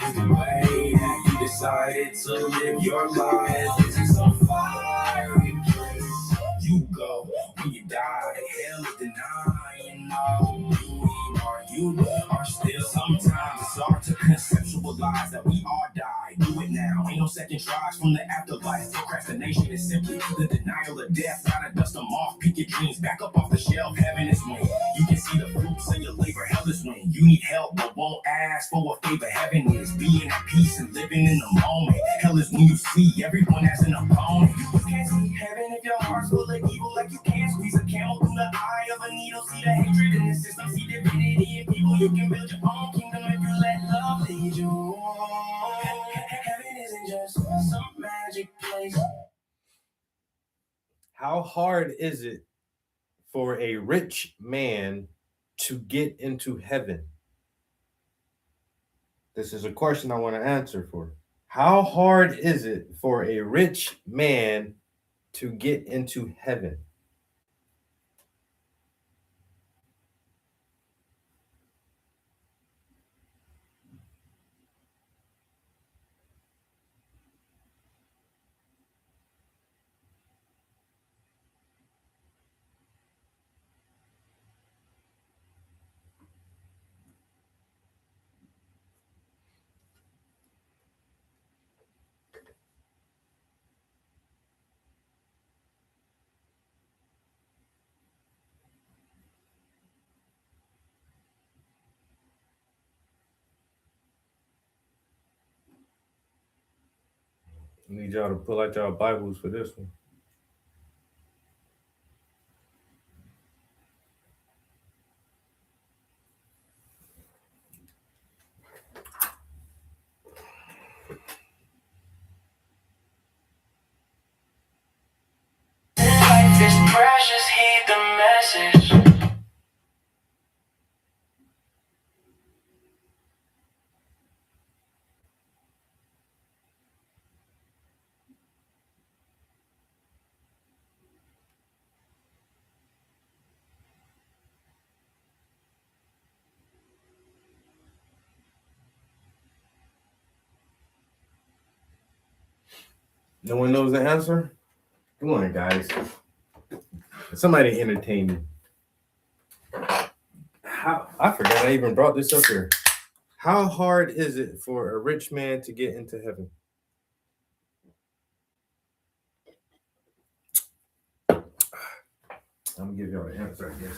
is the way that you decided to live your life. This is some fiery place you go when you die. Hell is denying all the beauty while you are still. Sometimes it's hard to conceptualize that we all die. Do it now. Ain't no second tries from the afterlife. Procrastination is simply the denial of death. Gotta dust them off. Pick your dreams back up off the shelf. Heaven is when you can see the fruits of your labor. Hell is when you need help but won't ask for a favor. Heaven is being at peace and living in the moment. Hell is when you see everyone as an opponent. You can't see heaven if your heart's full of evil. Like you can't squeeze a camel through the eye of a needle. See the hatred in the system. See divinity in people. You can build your own kingdom if you let love lead you on. Heaven isn't just some magic place. How hard is it for a rich man to get into heaven? This is a question I want to answer for. How hard is it for a rich man to get into heaven? I need y'all to pull out y'all Bibles for this one. Life is precious, heed the message. No one knows the answer? Come on, guys. Somebody entertain me. I forgot I even brought this up here. How hard is it for a rich man to get into heaven? I'm gonna give y'all the answer, I guess.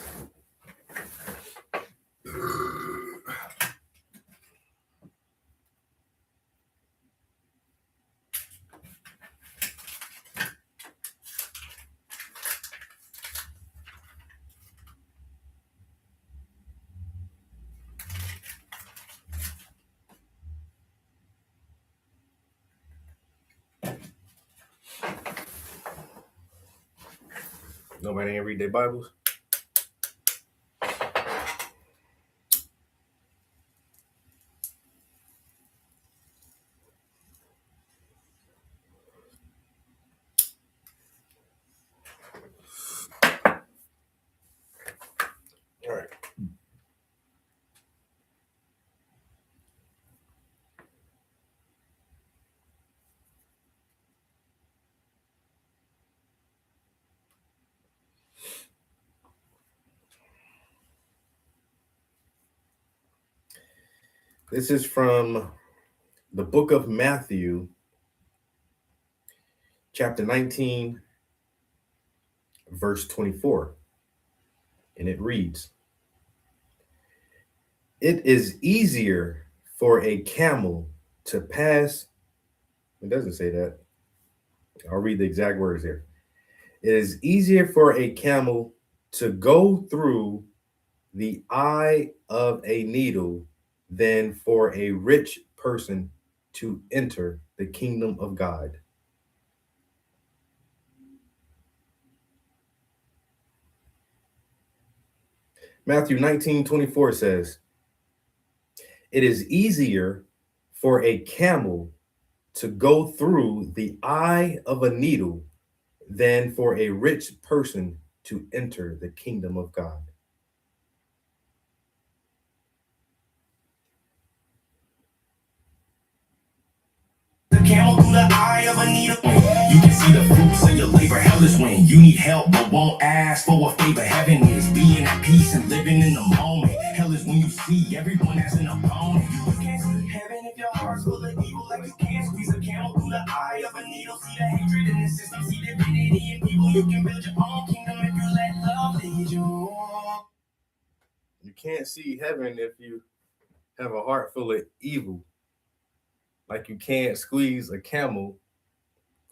Nobody ain't read their Bibles? All right. This is from the book of Matthew, chapter 19, verse 24. And it reads, "It is easier for a camel to pass." It doesn't say that. I'll read the exact words here. "It is easier for a camel to go through the eye of a needle than for a rich person to enter the kingdom of God." Matthew 19:24 says, "It is easier for a camel to go through the eye of a needle than for a rich person to enter the kingdom of God." The camel through the eye of a needle. You can see the fruits of your labor. Hell is when you need help but won't ask for a favor. Heaven is being at peace and living in the moment. Hell is when you see everyone as an opponent. You can't see heaven if your heart's full of evil. Like you can't squeeze a camel through the eye of a needle. See the hatred in the system. See divinity in people. You can build your own kingdom if you let love lead you. You can't see heaven if you have a heart full of evil. Like you can't squeeze a camel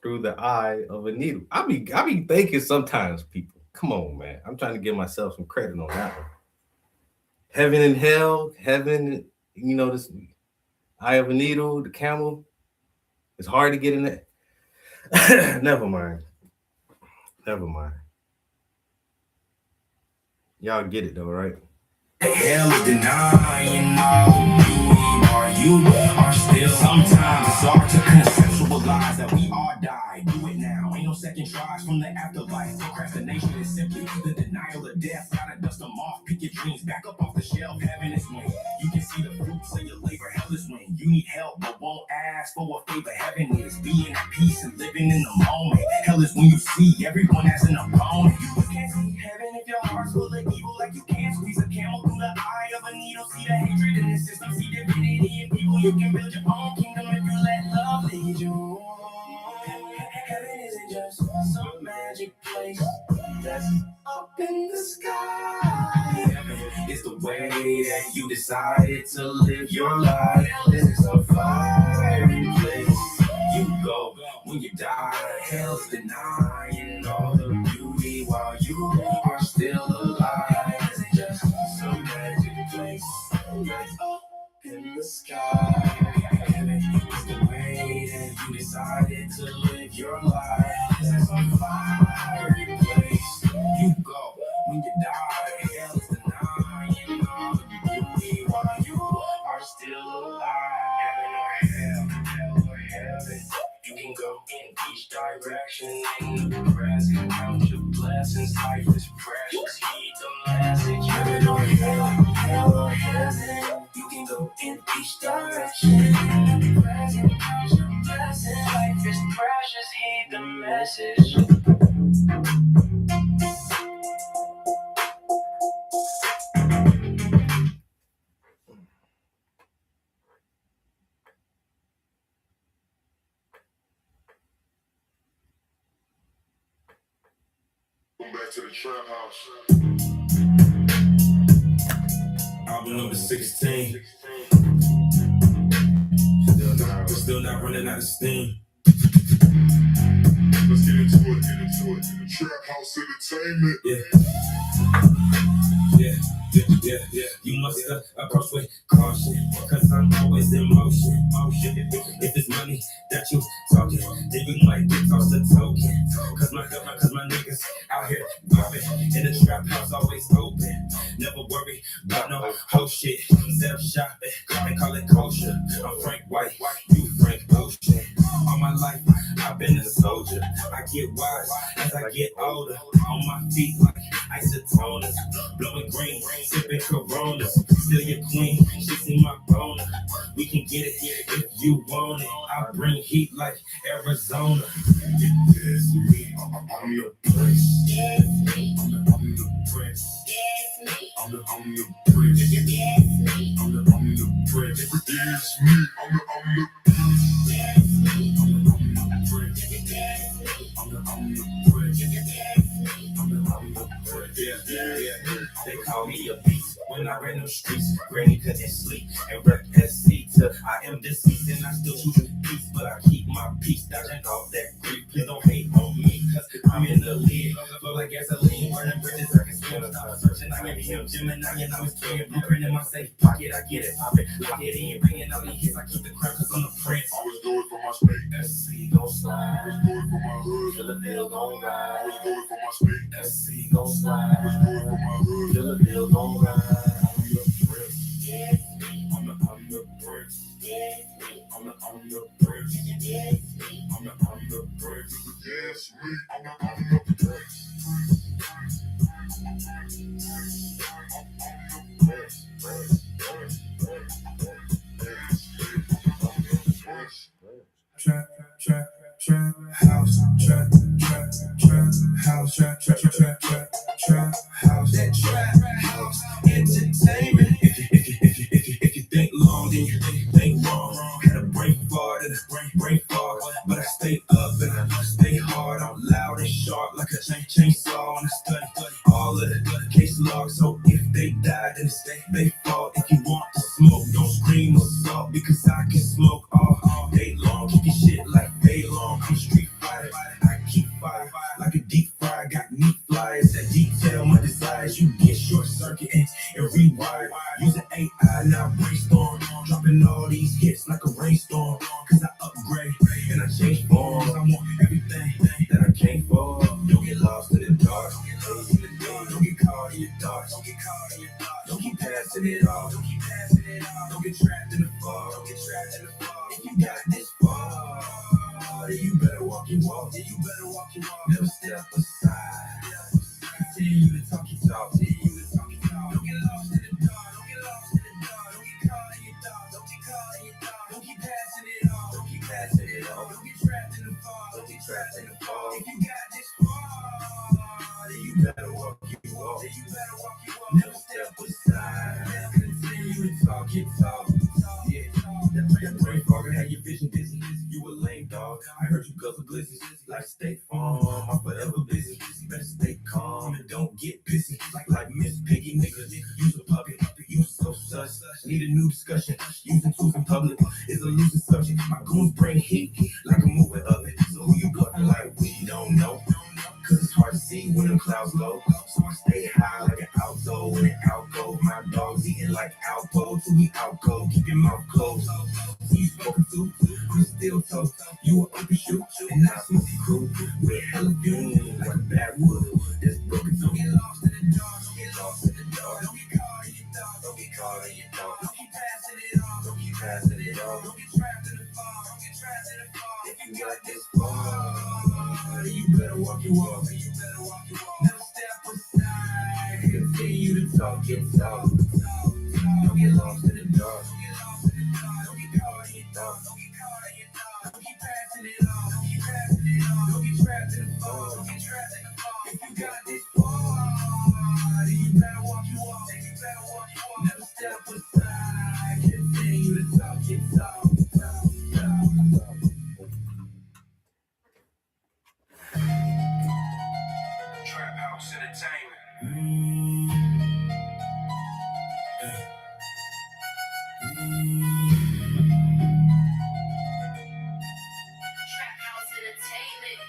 through the eye of a needle. I be thinking sometimes, people, come on, man. I'm trying to give myself some credit on that one. Heaven and hell, heaven, this eye of a needle, the camel. It's hard to get in there. Never mind. Y'all get it though, right? Hell is denying all you are still. Sometimes it's hard to conceptualize that we all die. Do it now. Ain't no second tries from the afterlife. Procrastination is simply the denial of death. Gotta dust them off. Pick your dreams back up off the shelf. Heaven is when you can see the fruits of your labor. Hell is when you need help but won't ask for a favor. Heaven is being at peace and living in the moment. Hell is when you see everyone as an opponent. You can't see heaven if your heart's full of evil. Like you can't squeeze a camel through the eye of a needle. See the hatred in the system. See divinity in people. You can build your own kingdom if you let love lead you. Heaven isn't just some magic place that's up in the sky. Heaven is the way that you decided to live your life. This is a fiery place you go when you die. Hell's denying all the beauty while you are still alive. This is just some magic place that's up in the sky. Heaven is the way that you decided to live your life. This is a fiery place you go when you die. Hell is denying all the beauty while you are still alive. Hell or heaven, you can go in each direction. In the present, count your blessings. Life is precious. Heed the message. Heaven or hell or heaven, you can go in each direction. In the present, count your blessings. Life is precious. Heed the message. Back to the trap house. Album number 16. Still not running out of steam. Let's get into it. Trap house entertainment. Yeah. You must approach with caution, cause I'm always in motion. If it's money that you talking, then you might get tossed a token. Cause my niggas out here bobbing, and the trap house always open. Never worry about no whole shit. Self-shopping, they call it kosher. I'm Frank White, you Frank Ocean. All my life, I've been a soldier. I get wise as I get older. On my feet like isotoners, blowing green, sipping Coronas. Still your queen, she see my boner. We can get it if you want it. I bring heat like Arizona. It's me, I'm the prince. I'm the prince. I'm the prince. I'm the prince. It's me. I'm the They call me a beast when I ran them streets. Granny couldn't sleep and rep SC till I am deceased. And I still choose peace, but I keep my peace. Dodging all that grief. Please don't hate on me, cause I'm in the lead. Flow like gasoline, burning bridges, I can swim. Searching, I am him, Gemini, and I was killing. Blueprint in my safe pocket, I get it poppin'. Lock it in, bringing all these hits, I keep the crown, cause I'm the prince. Always do it for my state. SC gon' slide. Always do it for my hood. Till the bill gon' ride. Always do it for my state. SC gon' slide. Always do it for my hood. Till the bill gon' ride. I'm the prince. I'm the prince. I'm the prince. Yes, me. I'm the prince. Trap house, trap house, trap house, that trap house entertainment. If you think long, then you think wrong. Had a brain fart and a brain fart, but I stay up and I stay hard. I'm loud and sharp like a chainsaw, and I study all of the case logs. So if they die, then it's they fault. If you want to smoke, don't scream assault, because I can smoke all day long. Keep your shit like day long. I'm street fighter, I keep fire like a deep fryer. Got meat flyers that detail my desires. You get short circuit and rewire. Using AI now brainstorm, dropping all these hits like a rainstorm. Cause I upgrade and I change forms. I want everything that I came for. Don't get lost in the dark. Don't get caught in your thoughts. Don't keep passing it off. Don't get trapped in the fog. If you got this far, then you better walk your walk. Never step aside. Continue to talk your talk. Don't get lost in the dark. Don't get caught in your thoughts. Don't keep passing it off. Don't get trapped in the fog. If you got this far, then you better walk your walk. Never step aside. Continue to talk your talk. Yeah. That brain fog had your vision dizzy. You a lame dog. I heard you guzzle glizzies like State Farm. I'm forever busy. Better stay calm and don't get pissy. Like Miss Piggy, nigga. Use a puppet. You so sus. Need a new discussion. Using tools in public is a losing subject. My goons bring heat like a moving oven. So who you bluffing like we don't know? Cause it's hard to see when them clouds low. So I stay high like an alto when it outgo. My dog's eating like Alpo till we outgo. Keep your mouth closed. So you spoken to, I'm still toast. You a open shoot and not smoky crew. We're hella fumes like a bad wood that's broken. Don't get lost in the dark. Don't get caught in your thoughts. Don't keep passing it off. Don't get trapped in the fog. If you got this far, you better walk your walk. Never step aside. Continue to talk your talk. Don't get lost in the dark. Don't get caught in your thoughts. Don't keep passing it off. Don't get trapped in the fog. If you got this far, you better walk your walk. Never step aside. Continue to talk your talk. Trap House Entertainment. Trap House Entertainment.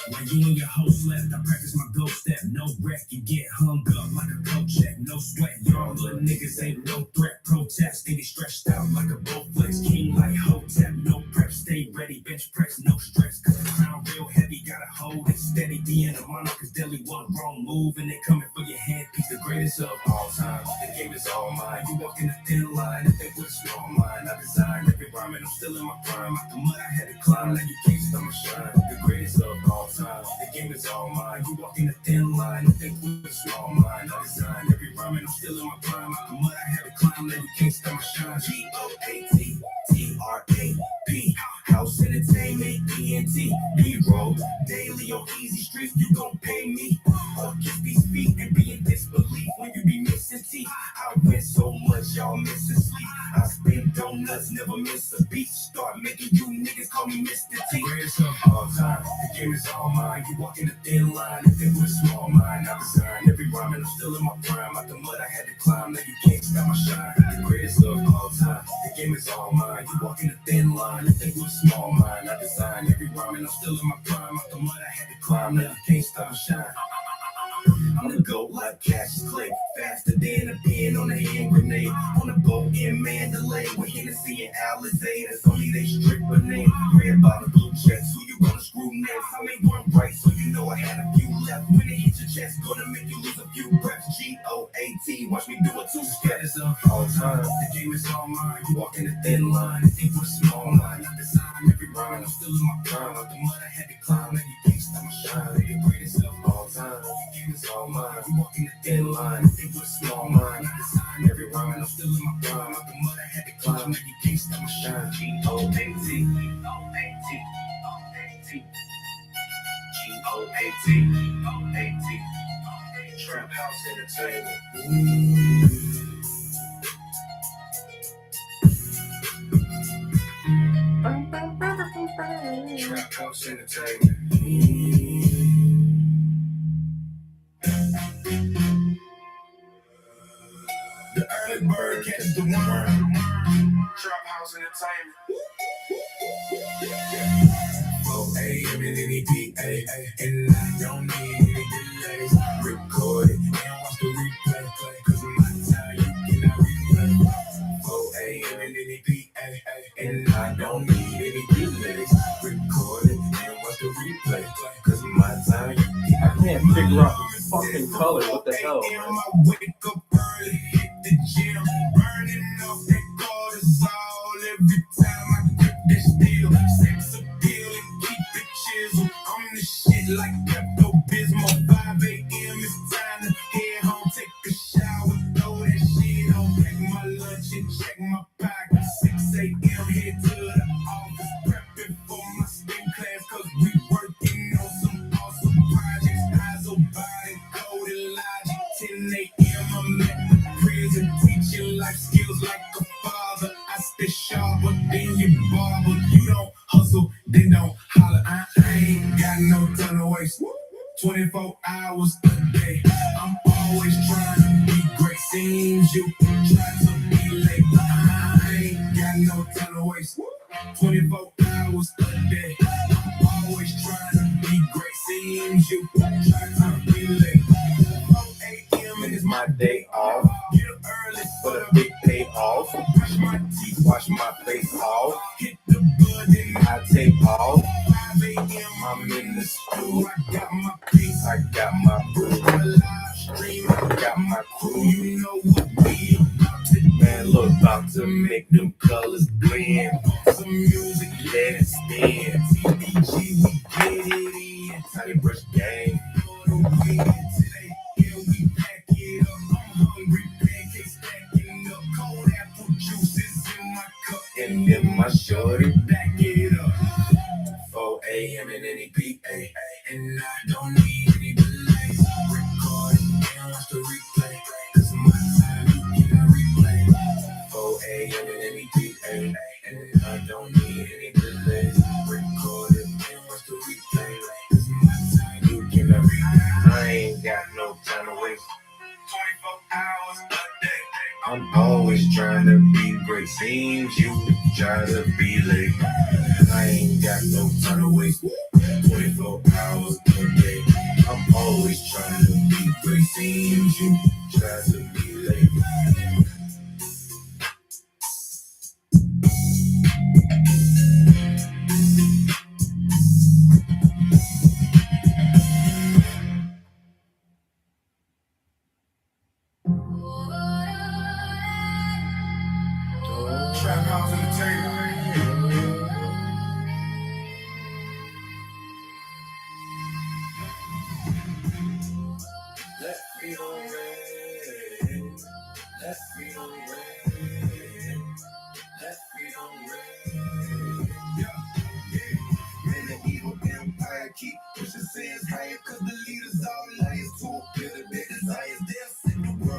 While you and your host left, I practice my ghost step. No wreck, you get hung up like a coat check. No sweat, y'all little niggas ain't no threat. Protest, they get stretched out like a Bowflex. King like Hotep, no prep, stay ready. Bench press, no stress. Cause the crown real heavy, gotta hold it steady. Being a monarch is deadly, one wrong move and they coming for your handpiece. The greatest of all time, the game is all mine. You walk in a thin line and think with a small mind. I designed every rhyme and I'm still in my prime. Out the mud I had to climb, now you can't stop my shine. The greatest of all time, the game is all mine. You walk in a thin line and think with a small mind. I designed every rhyme and I'm still in my prime. Out the mud I had to climb, now you can't stop my shine. GOATTRAP, House Entertainment, ENT, B-roll, daily on Easy Street, you gon' pay me. Or just be speak and be in disbelief. when you be missing teeth. I win so much, y'all missing sleep. I spin donuts, never miss a beat. Start making you niggas call me Mr. T. Greatest of all time, the game is all mine. You walk in the thin line, if they with a small mind. I design every rhyme and I'm still in my prime. Out the mud I had to climb, now you can't stop my shine. The greatest of all time, the game is all mine. You walk in the thin line, if they with a small mind. I design every rhyme and I'm still in my prime. Out the mud I had to climb, now you can't stop my shine. I'm the GOAT like Cassius Clay, faster than a pin on a hand grenade. On a boat in Mandalay with Hennessy and Alizé. That's only they stripper name. Red bottom, blue checks. Who you gonna screw next? I made one right, so you know I had a few left. When it hit your chest, gonna make you lose a few breaths. GOAT, watch me do a two-step. It's up all time. The game is all mine. You walk in the thin line. Think with a small line. I design every rhyme. I'm still in my prime. Out the mud I had to climb. Now you can't stop my shine. The greatest of all time. The game is all mine. You walk in the thin line. Think with a small line. I design every rhyme. I'm still in my prime. Out the mud I had to climb. Now you can't stop my shine. GOAT. Trap House Entertainment. Trap House Entertainment. The early bird catches the worm. Trap House Entertainment. 4 a.m. in any PA, and I don't need any delays. Record it and watch the replay, cause my time you cannot replay. 4 a.m. in any PA, and I don't need any delays. Record it and watch the replay, cause my time you I can't figure out the fucking color. What the hell, man? I wake up early, hit the gym, burning off that cortisol every time I grip that steel. Sex appeal and keep it chisel. I'm the shit like Pepto-Bismol. 5 a.m. it's time to head home, take a shower, throw that shit on, pack my lunch and check my pocket. 6 a.m. head to the office, prepping for my spin class, cause we working on some awesome projects. Eyes on body, code and logic. 10 a.m. I'm at the prison, teaching life skills like a father. I stay sharper than your barber. You don't hustle, then don't holler. I ain't got no time to waste. 24 hours a day. I'm always trying to be great. Seems you try to be late. I ain't got no time to waste. 24 hours a day. I'm always trying to be great. Seems you try to be late. 4 a.m. and it's my day off. Get up early for the big payoff. Brush my teeth, wash my face off. Hit the bud and I take off. 5 a.m. I'm in the school. I got my piece, I got my brew. I'm a live stream, I got my crew. You know what we about to do. Man, look, about to make them colors blend. Pump some music, let it spin. TBG, we get it in. Tiny brush gang. Today, yeah, we pack it up. I'm hungry, pancakes stacking up. Cold apple juices in my cup. And then my shorty back it up. 4 a.m. in any PA, and I don't need any delays. Record it and watch the replay, cause my time you cannot replay. 4 a.m. in any PA, and I don't need any delays. Record it and watch the replay, cause my time you cannot replay. I ain't got no time to waste. 24 hours a day. I'm always trying to be great. Seems you try to be late. I ain't got no time to waste. 24 hours a day. I'm always trying to be great. Seems you try to be late. Trap House Entertainment. Left feet on red. Left feet on red. Left feet on red. Yeah. Man, the evil empire keep pushing sands higher, cause the leaders all liars to a bitter their desires. They'll set the world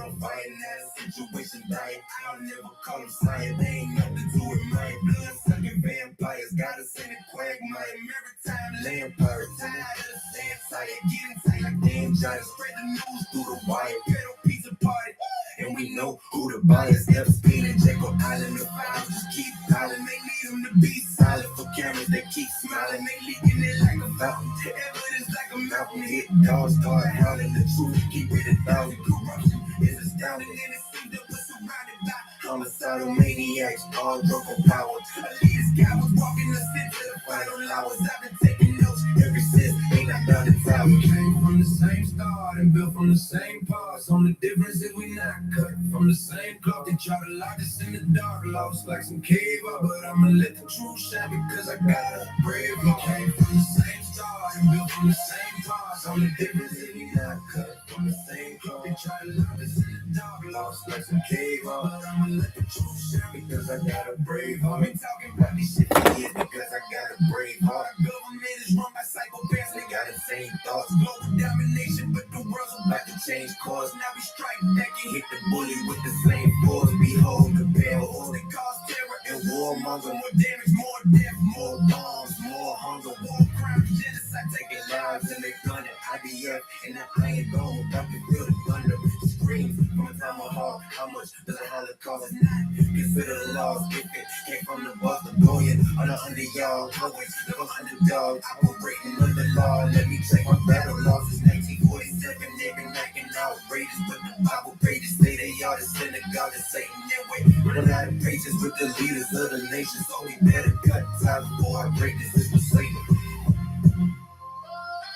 situation diet. I'll never call them science. They ain't nothing to do with mine. Blood sucking vampires got us in a quagmire. Every time Lampire tired of the sand side, getting tight like damn giants. Spread the news through the wire. Pedal pizza party. And we know who the buyers. Epstein and Jekyll Island. The files just keep piling. They need them to be silent for cameras. They keep smiling. They leaking it like a fountain. Evidence like a mountain. Hit dogs start howling. The truth keep it 1,000. Corruption is astounding. And it seems that we're surrounded by homicidal maniacs. All drunk on power. Elitist guy was walking us into the final hours. I've been taking notes ever since. Ain't I found it out. We came from the same start and built from the same parts. Only difference is we not cut from the same cloth. They try to lock us in the dark, lost like some cave up. But I'ma let the truth shine because I got a brave heart. Came from the same start and built from the same parts. Only difference is we not cut from the same cloth. They try to lock us in the dark, lost like some cave up. But I'ma let the truth shine because I got a brave heart. Been talking about this shit for years because I got a brave heart. Government is run by psychopaths, they got insane thoughts. Global domination, but the world's about to change course. Now we strike back and hit the bully with the same force. Behold, compare all that cause terror and warmonger. More damage, more death, more bombs, more hunger. War crimes, genocide, taking lives and they gun it. IDF and the Iron Dome, about to feel the thunder. Screams from a tomahawk. How much does a Holocaust not consider the loss? If it came from the Boston Bullion on the under y'all, always never underdog, operating under law. Let me check my battle losses. 1947, they've been acting outrageous, but the Bible pages say they are the synagogue of Satan. Their way, with a lot of patience with the leaders of the nations. Only better cut ties before I break this is for Satan.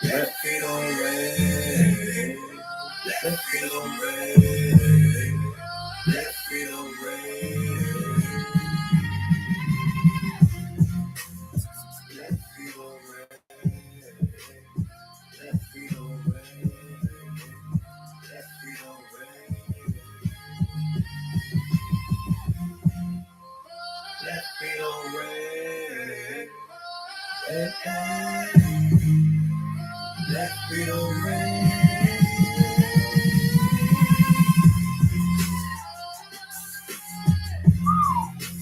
Left feet on red, left feet on red, left feet on red, left feet on red, left feet on red, left feet on red, left feet on red, left feet on red.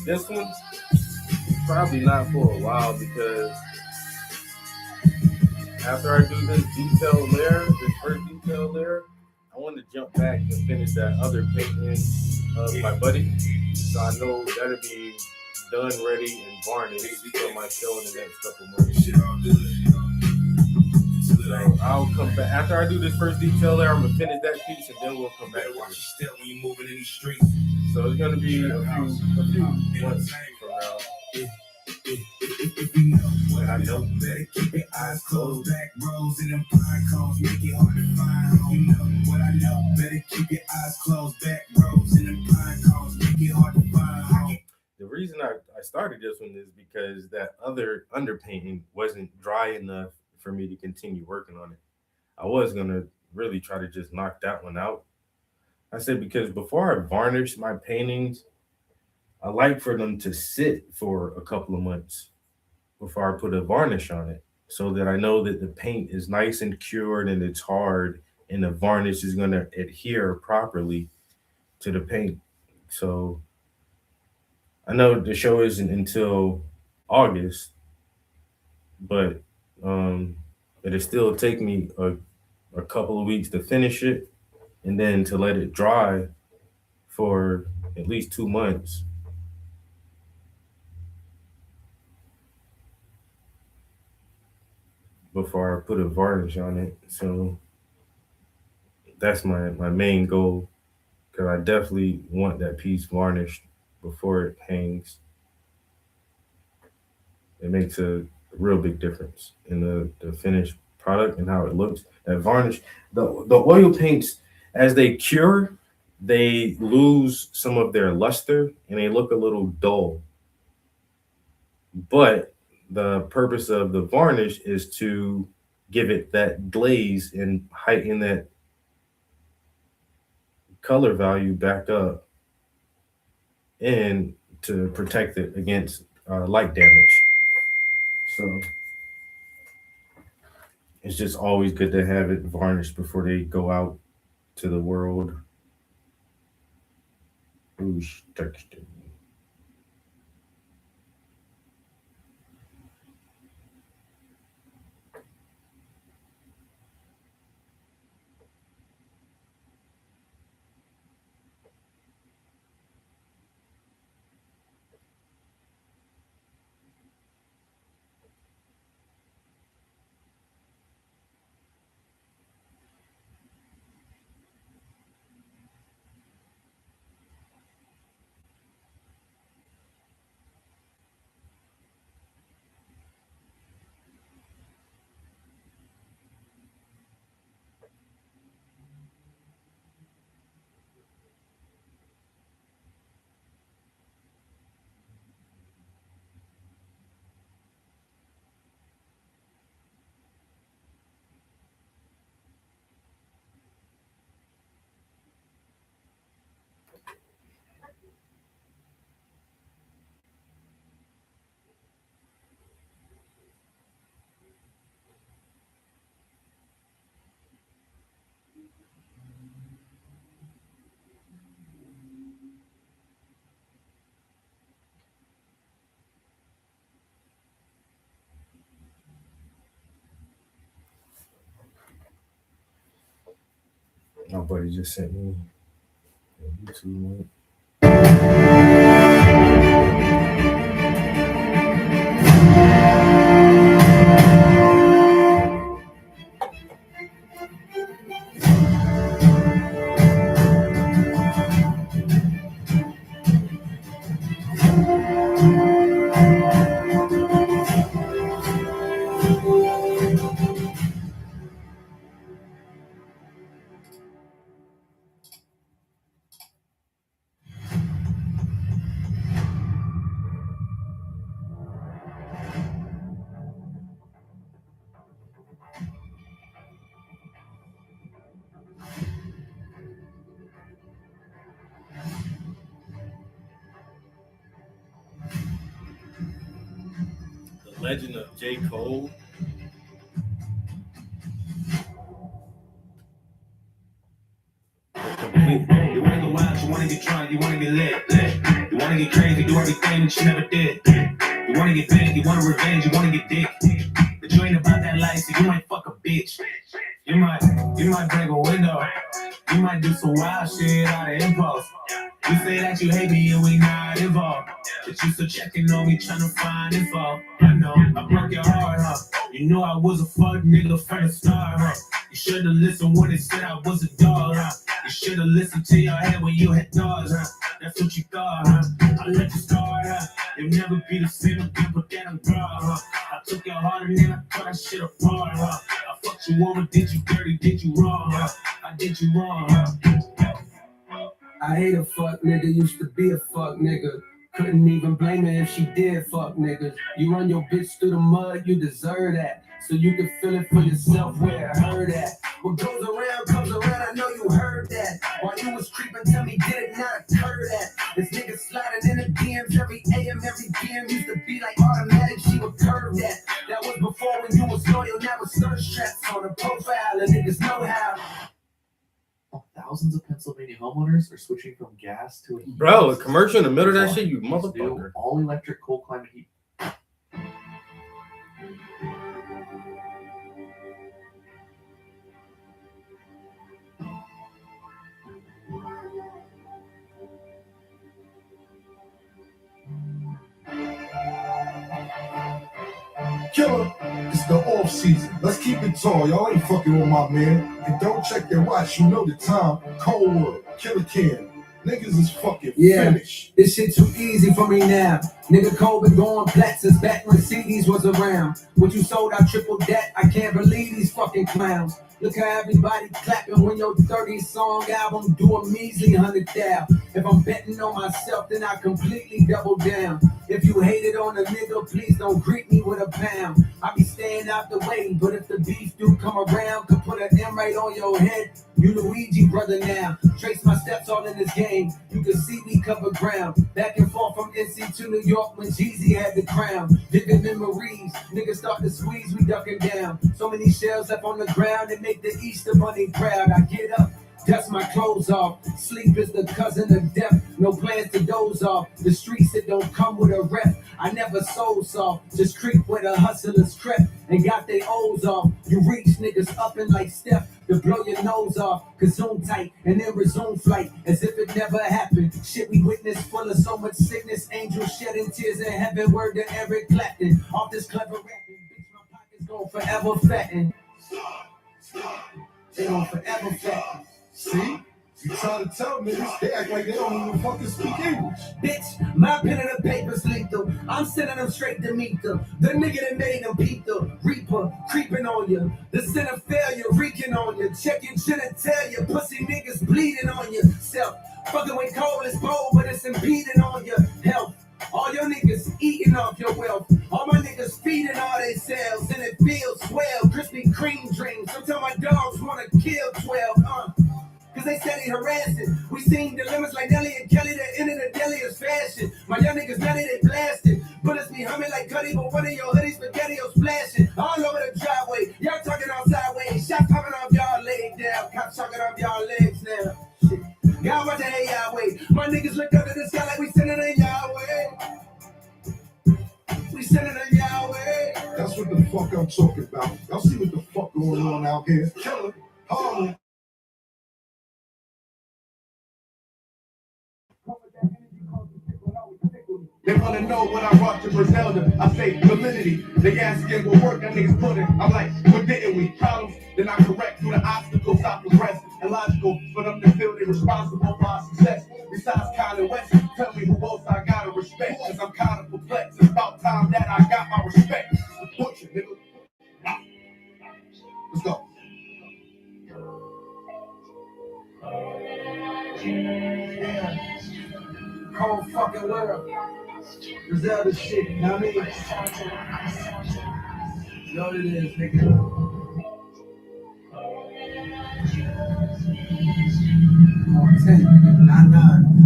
This one, probably not for a while because after I do this detail layer, this first detail layer, I want to jump back and finish that other painting of my buddy. So I know that'll be done, ready, and varnished for my show in the next couple months. So I'll come back after I do this first detail layer. I'm gonna finish that piece and then we'll come back. Watch your step when you're moving in these streets. So it's gonna be a few months from now. If you know what I know, better keep your eyes closed. Back rows and them pine cones make it hard to find home. You know what I know, better keep your eyes closed. Back rows and them pine cones make it hard to find home. The reason I started this one is because that other underpainting wasn't dry enough for me to continue working on it. I was gonna really try to just knock that one out. I said because before I varnish my paintings, I like for them to sit for a couple of months before I put a varnish on it so that I know that the paint is nice and cured and it's hard and the varnish is going to adhere properly to the paint. So I know the show isn't until August, but it'll still take me a couple of weeks to finish it and then to let it dry for at least 2 months. Before I put a varnish on it. So that's my main goal because I definitely want that piece varnished before it hangs. It makes a real big difference in the finished product and how it looks. That varnish, the oil paints, as they cure, they lose some of their luster and they look a little dull. But the purpose of the varnish is to give it that glaze and heighten that color value back up and to protect it against light damage. So it's just always good to have it varnished before they go out to the world. Who's texting? My buddy just sent me a YouTube link. The Legend of J. Cole. You wanna go wild, you wanna get drunk, you wanna get lit. You wanna get crazy, do everything that you never did. You wanna get big, you want revenge, you wanna get dick. But you ain't about that life, so you might fuck a bitch. You might break a window. You might do some wild shit out of impulse. You say that you hate me and we not involved. But you still checking on me, trying to find info. I know, I broke your heart, huh? You know I was a fuck nigga from the start, huh? You should've listened when it said I was a dog, huh? You should've listened to your head when you had dogs, huh? That's what you thought, huh? I let you start, huh? You'll never be the same again, but that I'm proud, huh? I took your heart and then I tore that shit apart, huh? I fucked you over, did you dirty, did you wrong, huh? I did you wrong, huh? I hate a fuck nigga, used to be a fuck nigga. Couldn't even blame her if she did fuck niggas. You run your bitch through the mud, you deserve that. So you can feel it for yourself where it hurt at. What goes around comes around, I know you heard that. While you was creeping, tell me, did it not occur that? This nigga sliding in the DMs every AM, every PM used to be like automatic, she would curve that. That was before when you was loyal, now it's thirst traps on a profile, and niggas know how. Thousands of Pennsylvania homeowners are switching from gas to a heat. Bro, a commercial in the middle of that shit, you motherfucker. All electric cold climate heat. Killer, it's the off season. Let's keep it tall. Y'all ain't fucking with my man. And don't check their watch. You know the time. Cold World, Killer Cam. Niggas is fucking finished. This shit too easy for me now. Nigga Cole been going plat since back when CDs was around. What you sold, I tripled that. I can't believe these fucking clowns. Look how everybody clapping when your 30 song album do a measly 100,000. If I'm betting on myself, then I completely double down. If you hated on a nigga, please don't greet me with a pound. I be staying out the way, but if the beef do come around, could put an M right on your head. You Luigi brother now. Trace my steps all in this game. You can see me cover ground. Back and forth from NC to New York when Jeezy had the crown. Vivid memories. Niggas start to squeeze, we ducking down. So many shells left on the ground that make the Easter Bunny proud. I get up, dust my clothes off. Sleep is the cousin of death. no plans to doze off. The streets that don't come with a rep. I never sold soft, just creep where the hustlers crept and got their O's off. You reach niggas up and like Steph to blow your nose off. Cause zoom tight and then resume flight as if it never happened. Shit we witnessed full of so much sickness. Angels shedding tears in heaven. Word to Eric Clapton. Off this clever rapping, bitch, my pockets gon' forever fatten. They gon' forever fatten. See? You try to tell niggas, they act like they don't even fucking speak English. Bitch, my pen and the paper's lethal. I'm sending them straight to meet them. The nigga that made them peep the reaper, creeping on you. The sin of failure, reeking on you. Checking genitalia, pussy niggas bleeding on yourself. Fucking when cold is cold, but it's impeding on your health. All your niggas eating off your wealth. All my niggas feeding all they selves, and it feels swell. Krispy Kreme dreams. Sometimes my dogs wanna kill 12. Cause they steady harassing. We seen dilemmas like Nelly and Kelly that ended the deadliest fashion. My young niggas now they blasting. Bullets be humming like Cuddy, but one of your hoodies spaghettios splashing. All over the driveway. Y'all talking out sideways. Shots popping off y'all laid down. Cops talking off y'all legs now. Shit. Y'all watch the Yahweh. My niggas look up to the sky like we sending a Yahweh. We sending a Yahweh. That's what the fuck I'm talking about. Y'all see what the fuck going on out here? Killer, Harlem. They wanna know what I brought to Griselda. I say validity. They asking what work that niggas put in. I'm like, what didn't we? Problems, then I correct through the obstacles. I progress and logical for them to feel they responsible for our success. Besides Kanye West, tell me who else I gotta respect. Cause I'm kinda perplexed. It's about time that I got my respect. The butcher, nigga. Let's go. Yeah. Cold fucking world. Griselda shit, you know what I mean? You know what it is, nigga.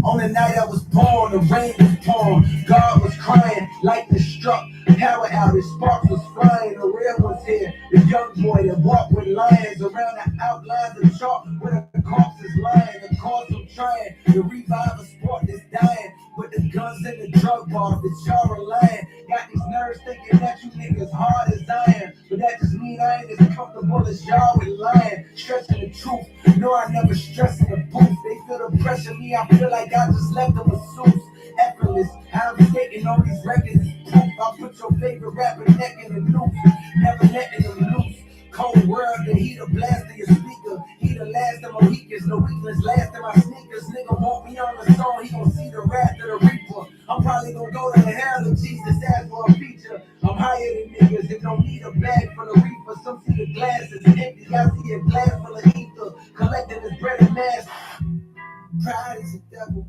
On the night I was born, the rain was pouring, God was crying, lightning struck, power outage, sparks was flying, the real one's here, the young boy that walked with lions around the outlines of chalk, where the corpse is lying, the cause I'm trying to revive a sport that's dying, with the guns and the drug bars that y'all relying, got these nerves thinking that you niggas hard as iron, but that just mean I ain't as comfortable as y'all with lying, stretching the truth, no I never stress in the booth, they feel the pressure, me I feel like I just left them with suits, effortless, how I'm skating on these records is proof, I put your favorite rapper neck in the noose, never letting them loose, cold world, the heat of blast of your speaker, he the last of my weakest, no weakness last of my sneakers, nigga want me on the song, he gon' see the wrath of the reaper, I'm probably gon' go to the hell if Jesus asked for a feature, I'm higher than niggas that don't need a bag for the reaper, some see the glass is empty, I see a glass full of ether, collecting his bread and mass, pride is a devil,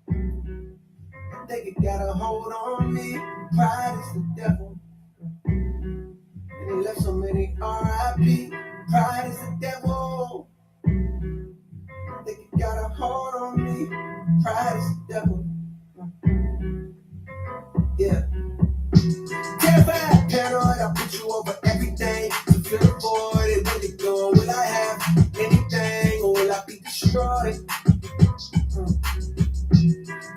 I think it got a hold on me, pride is the devil, and it left so many R.I.P., pride is the devil, I think it got a hold on me, pride is the devil, yeah. Terrified, paranoid, I put you over everything to fill the void, and when it go, will I have anything, or will I be destroyed?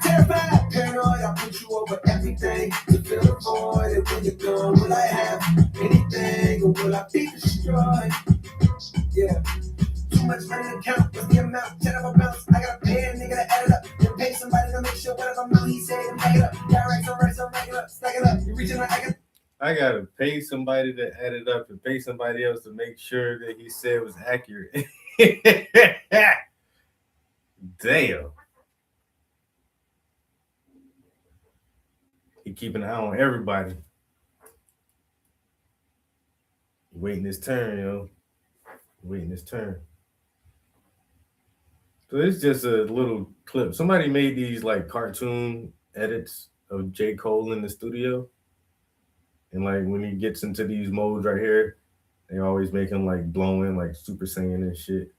Terrified, paranoid, I put you over everything to fill the void, and when you go, will I have anything, or will I be destroyed? Yeah. Too much money to count, what's the amount? 10 of a bounce, I gotta pay a nigga to add it up, then pay somebody to make sure whatever money he said, and make it up. Yeah, right, so make it up, stack it up, you reaching out, I gotta pay somebody to add it up and pay somebody else to make sure that he said was accurate. Damn. He keeping an eye on everybody. Waiting his turn, yo. Waiting his turn. So it's just a little clip. Somebody made these like cartoon edits of J. Cole in the studio. And like when he gets into these modes right here, they always make him like blowing, like Super Saiyan and shit.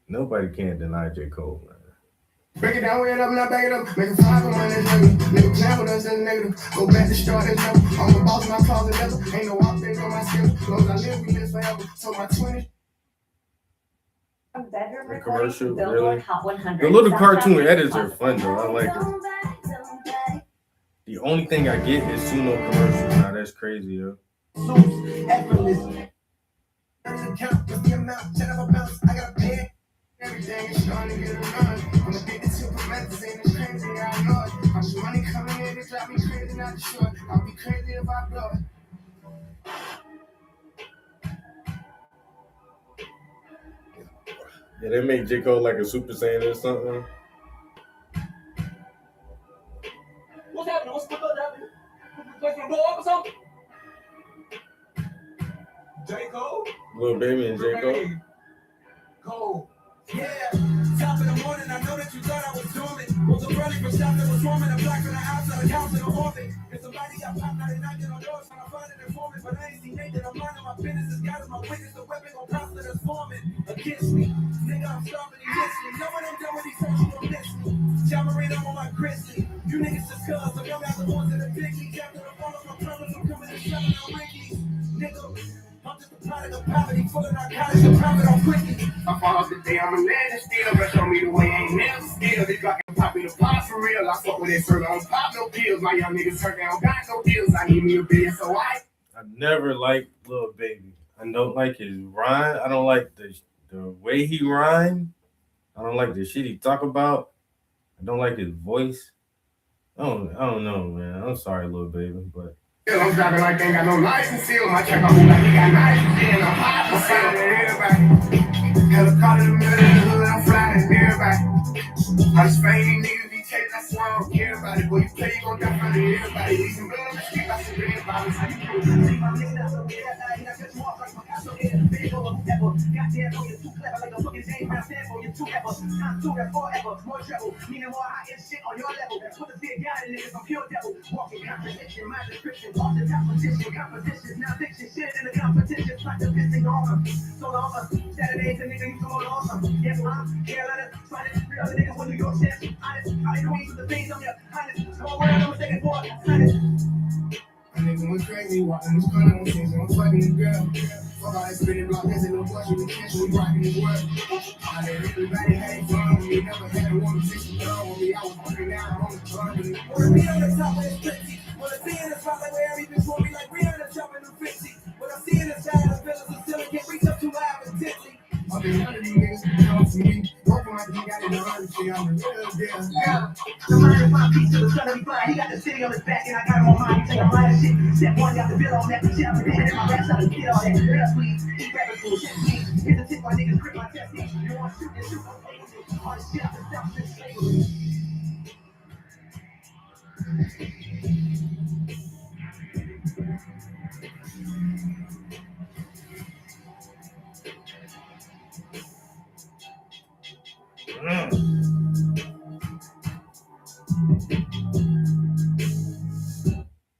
Nobody can deny J. Cole, man. Break it down, weigh it up, not back it up. Make a 5 on this nigga. Nigga plan with us in negative. Go back to start this level. I'm the boss of my closet level. Ain't no updates on my schedule. As long as I live, we live forever. So my 20. Bedroom The recording commercial, from Billboard really? Hot 100. The little South cartoon South edits are East fun though. I like it. The only thing I get is Suno commercials. Now that's crazy, yo. Effortless. Count the amount, 10 of a bounce. I gotta pay it. Everything is trying to get around. I'm addicted to promethazine, and it's crazy, I know it. How much money coming in, it drive me crazy, not sure. I'll be crazy if I blow it. Yeah, they make J. Cole like a Super Saiyan or something. What's happening? What's happening? Place gonna blow up or something? J. Cole? Lil Baby and J. Cole. Cole. Yeah, top of the morning, I know that you thought I was dormant. Was a running for shop that was warming. I'm black from the outside, the house in the orbit. If somebody got popped out and knocking on doors, trying to find an informant, but I ain't seen Nathan. I'm minding my business. This God is my witness. The weapon gon' prosper that's forming against me. Nigga, I'm starving, he miss me. Know what I'm done with these folks, you gon' miss me. Jamarine, I'm on my grizzly. You niggas just cuz, so y'all got the ones in the big leagues. After the fall of my brothers, I'm coming to 7 on Ricky's. Nigga, I'm just a product of poverty, full of narcotics, and profit on quickie. I fall off the day, I'm a legend still, but show me the way, ain't never still. This Glock ain't popping the pot for real. I fuck with that circle, I don't pop no pills. My young niggas turn down, got no deals. I need me a billion, so I never liked Lil Baby. I don't like his rhyme. I don't like the way he rhyme. I don't like the shit he talk about. I don't like his voice. I don't know, man. I'm sorry, Lil Baby, but I'm driving like they ain't got no license seal. My check on like he got license in. I'm hot for sale to everybody. Helicopter in the middle of the hood, I'm flying to everybody. I just fame these niggas be taking, I swear I don't care about it. Boy, you play, you gon' die from everybody. Leave some blood on the street, I should read about it. How you do it? See my nigga that's so weird, I got you off like my ass so head. Big over pepper. Goddamn, oh, you're too clever like a fucking game. I stand for you too ever. I'm too that forever. More trouble, meaning more high end shit on your level. Put the big guy in niggas, I'm pure devil. Walking contradiction, my description. Off the competition, competitions, now fiction. Shit in the competition, try to piss thing on so long, Saturdays, a nigga, you going awesome. Yes, I'm Carolina, trying to real other niggas when New York says, honest. How they queens with the things on your honest. Small world, I'm second for honest. A nigga went crazy, walking this corner, I'm saying, I'm fucking the girl. Fuck all that spinning block, there's no question, we can't, we rocking the world. I let everybody have fun with me, never had a woman take some love with me. I was working out on the club with me. Wanna be on the top of this 50, wanna be in the spotlight where everything's for me, like Rihanna jumping through 50. When I see in the sky, the fellas are still can't reach up too loud and intensely. I've been under these niggas, come to me. Working like he got it on the shit, I'm the real deal. Yeah, the mind is my piece to the sun of me fly. He got the city on his back, and I got him on mine. He take a ride shit. Step one, got the bill on that. Shit, I'm a in my rap, so I get all that. Real sweet, eat rapping food, shit, please. Hit the tip, my niggas grip my chest. You want to shoot and shoot, I'm able to. All this shit, I've been stuck since slavery.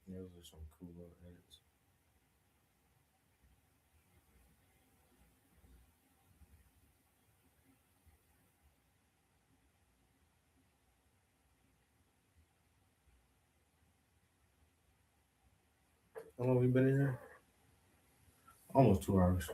those are some cool little edits. How long have we been in here? Almost 2 hours.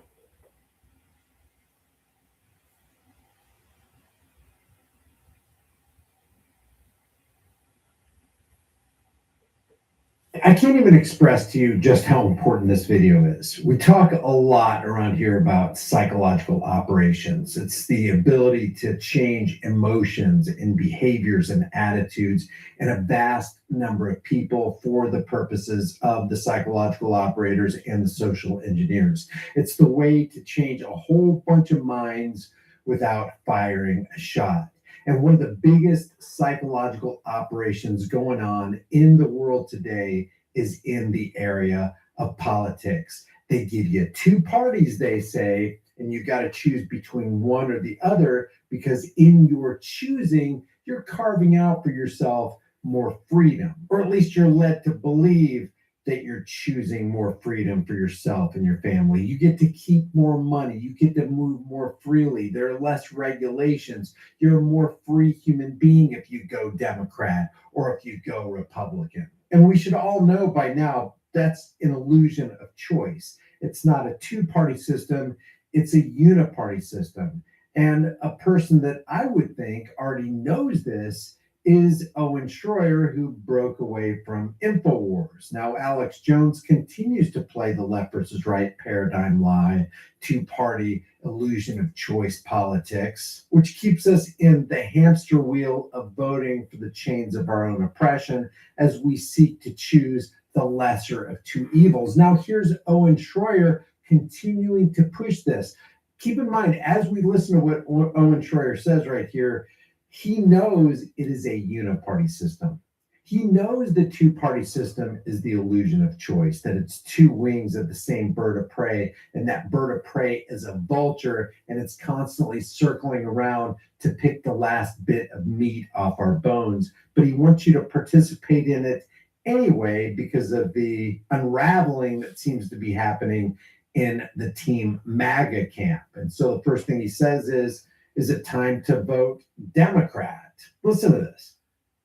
I can't even express to you just how important this video is. We talk a lot around here about psychological operations. It's the ability to change emotions and behaviors and attitudes in a vast number of people for the purposes of the psychological operators and the social engineers. It's the way to change a whole bunch of minds without firing a shot. And one of the biggest psychological operations going on in the world today is in the area of politics. They give you two parties, they say, and you got to choose between one or the other, because in your choosing, you're carving out for yourself more freedom, or at least you're led to believe that you're choosing more freedom for yourself and your family. You get to keep more money. You get to move more freely. There are less regulations. You're a more free human being if you go Democrat or if you go Republican. And we should all know by now that's an illusion of choice. It's not a two-party system. It's a uniparty system. And a person that I would think already knows this is Owen Schroyer, who broke away from InfoWars. Now, Alex Jones continues to play the left versus right paradigm lie, two-party illusion of choice politics, which keeps us in the hamster wheel of voting for the chains of our own oppression as we seek to choose the lesser of two evils. Now, here's Owen Schroyer continuing to push this. Keep in mind, as we listen to what Owen Schroyer says right here, he knows it is a uniparty system. He knows the two-party system is the illusion of choice, that it's two wings of the same bird of prey, and that bird of prey is a vulture, and it's constantly circling around to pick the last bit of meat off our bones. But he wants you to participate in it anyway because of the unraveling that seems to be happening in the Team MAGA camp. And so the first thing he says is it time to vote Democrat? Listen to this.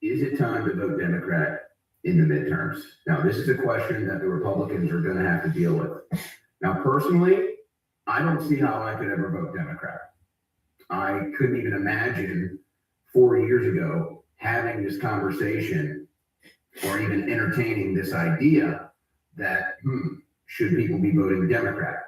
Is it time to vote Democrat in the midterms? Now, this is a question that the Republicans are going to have to deal with. Now, personally, I don't see how I could ever vote Democrat. I couldn't even imagine 4 years ago having this conversation or even entertaining this idea that, should people be voting Democrat?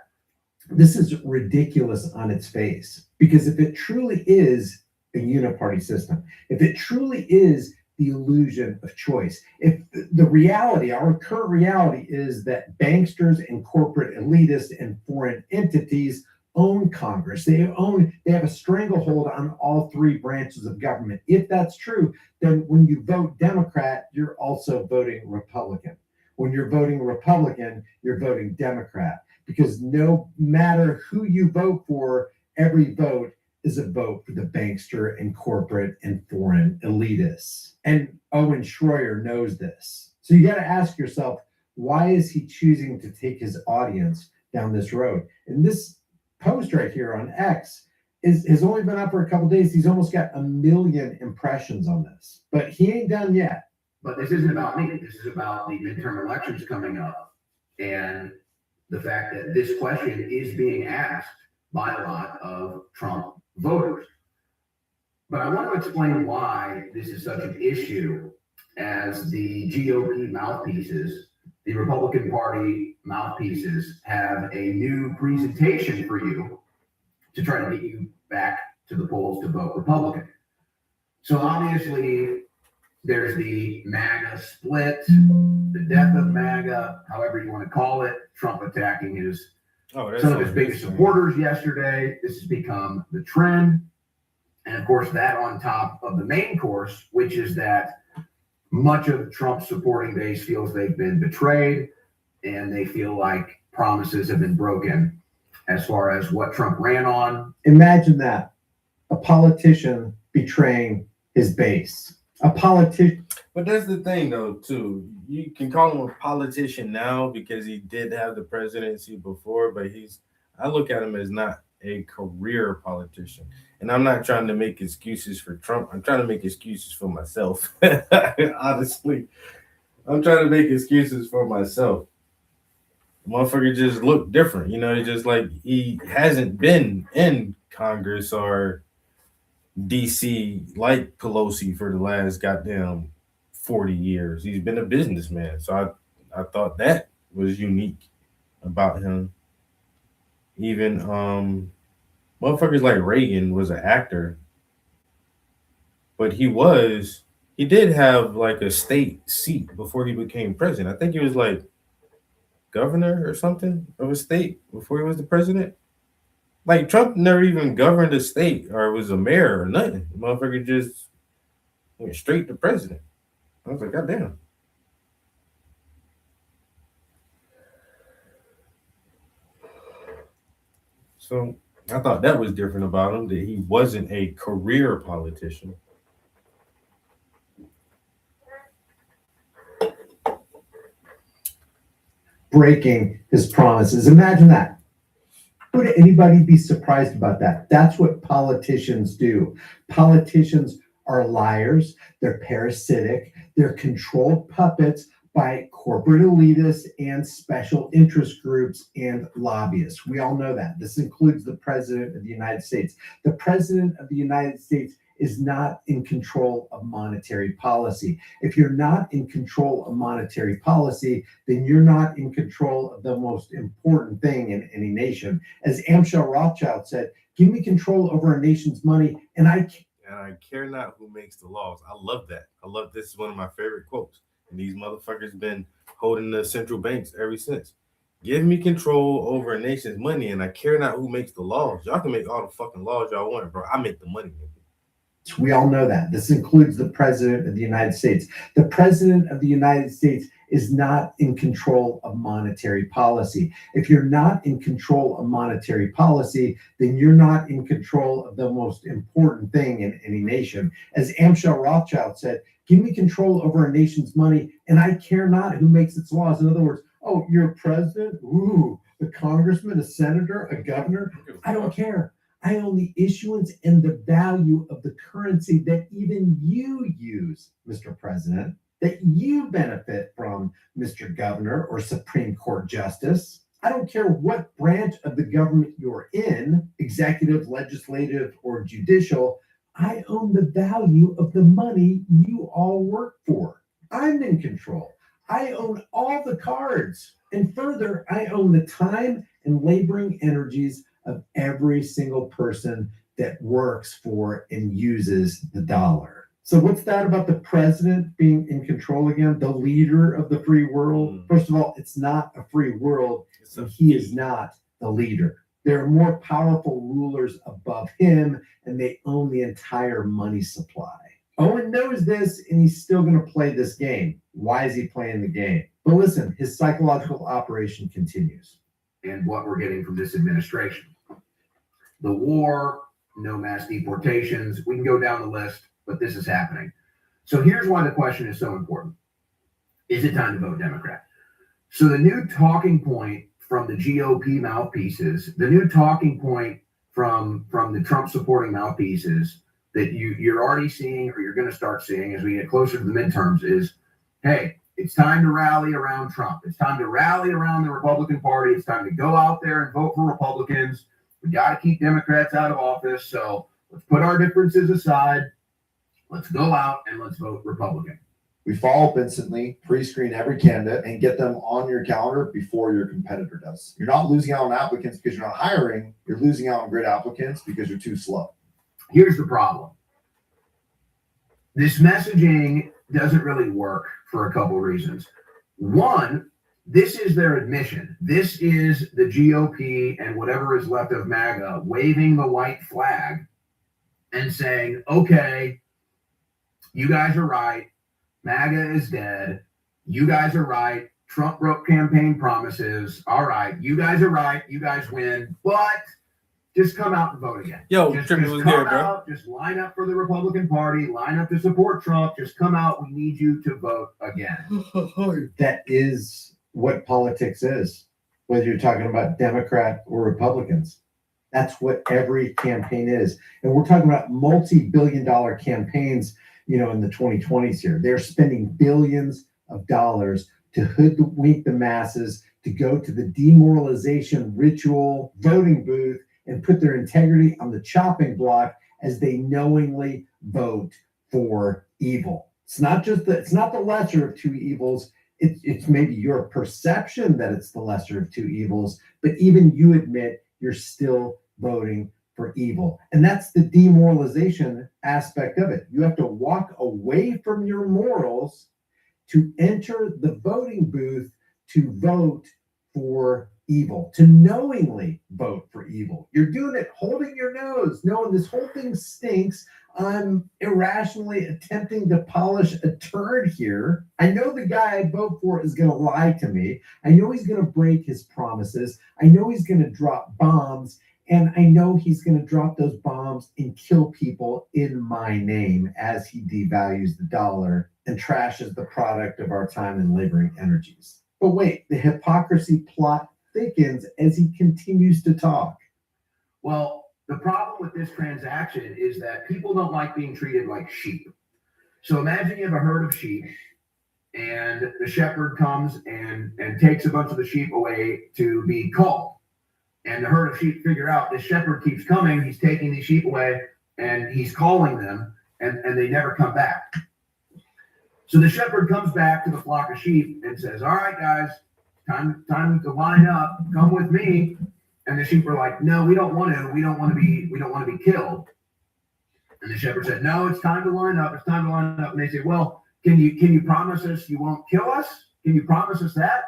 This is ridiculous on its face, because if it truly is a uniparty system, if it truly is the illusion of choice, if the reality, our current reality is that banksters and corporate elitists and foreign entities own Congress, they have a stranglehold on all three branches of government. If that's true, then when you vote Democrat, you're also voting Republican. When you're voting Republican, you're voting Democrat, because no matter who you vote for, every vote is a vote for the bankster and corporate and foreign elitists. And Owen Schroyer knows this. So you got to ask yourself, why is he choosing to take his audience down this road? And this post right here on X has only been up for a couple days. He's almost got 1 million impressions on this, but he ain't done yet. But this isn't about me. This is about the midterm elections coming up and the fact that this question is being asked by a lot of Trump voters. But I want to explain why this is such an issue, as the GOP mouthpieces, the Republican Party mouthpieces, have a new presentation for you to try to get you back to the polls to vote Republican. So obviously, there's the MAGA split, the death of MAGA, however you want to call it, Trump attacking some of his biggest supporters yesterday. This has become the trend. And of course, that on top of the main course, which is that much of Trump's supporting base feels they've been betrayed and they feel like promises have been broken as far as what Trump ran on. Imagine that, a politician betraying his base. A politician. But that's the thing, though, too. You can call him a politician now because he did have the presidency before, but I look at him as not a career politician. And I'm not trying to make excuses for Trump. I'm trying to make excuses for myself. Honestly, I'm trying to make excuses for myself. Motherfucker just look different. It's just like he hasn't been in Congress or DC like Pelosi for the last goddamn 40 years. He's been a businessman. So I thought that was unique about him. Even motherfuckers like Reagan was an actor, but he did have like a state seat before he became president. I think he was like governor or something of a state before he was the president. Like, Trump never even governed a state or was a mayor or nothing. The motherfucker just went straight to president. I was like, God damn. So I thought that was different about him, that he wasn't a career politician. Breaking his promises. Imagine that. Would anybody be surprised about that? That's what politicians do. Politicians are liars. They're parasitic. They're controlled puppets by corporate elitists and special interest groups and lobbyists. We all know that. This includes the President of the United States. The President of the United States is not in control of monetary policy. If you're not in control of monetary policy, then you're not in control of the most important thing in any nation. As Amschel Rothschild said, give me control over a nation's money, and I care not who makes the laws. I love that. I love this is one of my favorite quotes. And these motherfuckers been holding the central banks ever since. Give me control over a nation's money, and I care not who makes the laws. Y'all can make all the fucking laws y'all want, bro. I make the money. We all know that. This includes the President of the United States. The President of the United States is not in control of monetary policy. If you're not in control of monetary policy, then you're not in control of the most important thing in any nation. As Amschel Rothschild said, give me control over a nation's money, and I care not who makes its laws. In other words, oh, you're a president? Ooh, a congressman, a senator, a governor? I don't care. I own the issuance and the value of the currency that even you use, Mr. President, that you benefit from, Mr. Governor or Supreme Court Justice. I don't care what branch of the government you're in, executive, legislative, or judicial. I own the value of the money you all work for. I'm in control. I own all the cards. And further, I own the time and laboring energies of every single person that works for and uses the dollar. So what's that about the president being in control again? The leader of the free world? First of all, it's not a free world, and he is not the leader. There are more powerful rulers above him, and they own the entire money supply. Owen knows this, and he's still going to play this game. Why is he playing the game? But listen, his psychological operation continues. And what we're getting from this administration. The war, no mass deportations, we can go down the list, but this is happening. So here's why the question is so important. Is it time to vote Democrat? So the new talking point from the GOP mouthpieces, the new talking point from the Trump supporting mouthpieces that you're already seeing or you're going to start seeing as we get closer to the midterms is, hey, it's time to rally around Trump. It's time to rally around the Republican Party. It's time to go out there and vote for Republicans. We got to keep Democrats out of office. So let's put our differences aside. Let's go out and let's vote Republican. We follow up instantly, pre-screen every candidate, and get them on your calendar before your competitor does. You're not losing out on applicants because you're not hiring. You're losing out on great applicants because you're too slow. Here's the problem. This messaging doesn't really work for a couple of reasons. One, this is their admission. This is the GOP and whatever is left of MAGA waving the white flag and saying, okay, you guys are right. MAGA is dead. You guys are right. Trump broke campaign promises. All right. You guys are right. You guys win. But just come out and vote again. Just come out. Just line up for the Republican Party. Line up to support Trump. Just come out. We need you to vote again. That is what politics is, whether you're talking about Democrat or Republicans. That's what every campaign is. And we're talking about multi-billion-dollar campaigns, in the 2020s here. They're spending billions of dollars to hoodwink the masses, to go to the demoralization ritual voting booth and put their integrity on the chopping block as they knowingly vote for evil. It's not the lesser of two evils. It's maybe your perception that it's the lesser of two evils, but even you admit you're still voting for evil. And that's the demoralization aspect of it. You have to walk away from your morals to enter the voting booth to vote for evil, to knowingly vote for evil. You're doing it holding your nose, knowing this whole thing stinks. I'm irrationally attempting to polish a turd here. I know the guy I vote for is going to lie to me. I know he's going to break his promises. I know he's going to drop bombs. And I know he's going to drop those bombs and kill people in my name as he devalues the dollar and trashes the product of our time and laboring energies. But wait, the hypocrisy plot thickens as he continues to talk. Well, the problem with this transaction is that people don't like being treated like sheep. So imagine you have a herd of sheep and the shepherd comes and takes a bunch of the sheep away to be called. And the herd of sheep figure out the shepherd keeps coming, he's taking these sheep away, and he's calling them, and they never come back. So the shepherd comes back to the flock of sheep and says, all right, guys, time to line up, come with me. And the sheep are like, no, we don't want to be killed. And the shepherd said, no, it's time to line up. It's time to line up. And they say, well, can you promise us you won't kill us? Can you promise us that?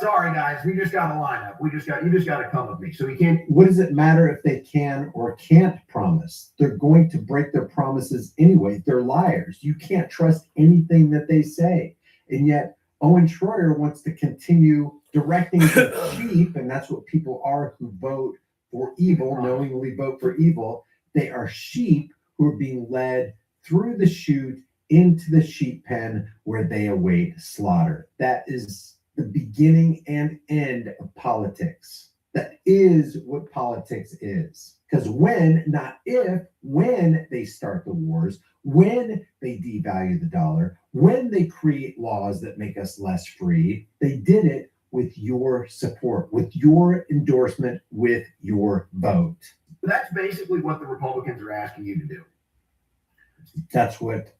Sorry, guys, we just got to line up. You just got to come with me. So he can't. What does it matter if they can or can't promise? They're going to break their promises anyway. They're liars. You can't trust anything that they say. And yet Owen Schroyer wants to continue directing the sheep, and that's what people are who vote for evil, knowingly vote for evil. They are sheep who are being led through the chute into the sheep pen where they await slaughter. That is the beginning and end of politics. That is what politics is. Because when, not if, when they start the wars, when they devalue the dollar, when they create laws that make us less free, they did it with your support, with your endorsement, with your vote. That's basically what the Republicans are asking you to do. That's what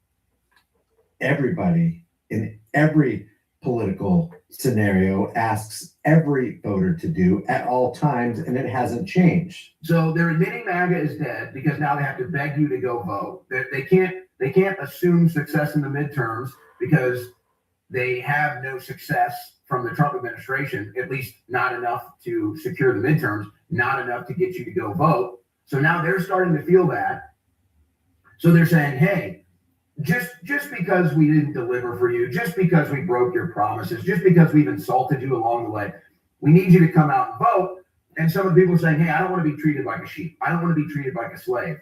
everybody in every political scenario asks every voter to do at all times, and it hasn't changed. So they're admitting MAGA is dead because now they have to beg you to go vote. They can't assume success in the midterms because they have no success from the Trump administration, at least not enough to secure the midterms, not enough to get you to go vote. So now they're starting to feel that. So they're saying, hey, just because we didn't deliver for you, just because we broke your promises, just because we've insulted you along the way, we need you to come out and vote. And some of the people are saying, hey, I don't want to be treated like a sheep. I don't want to be treated like a slave.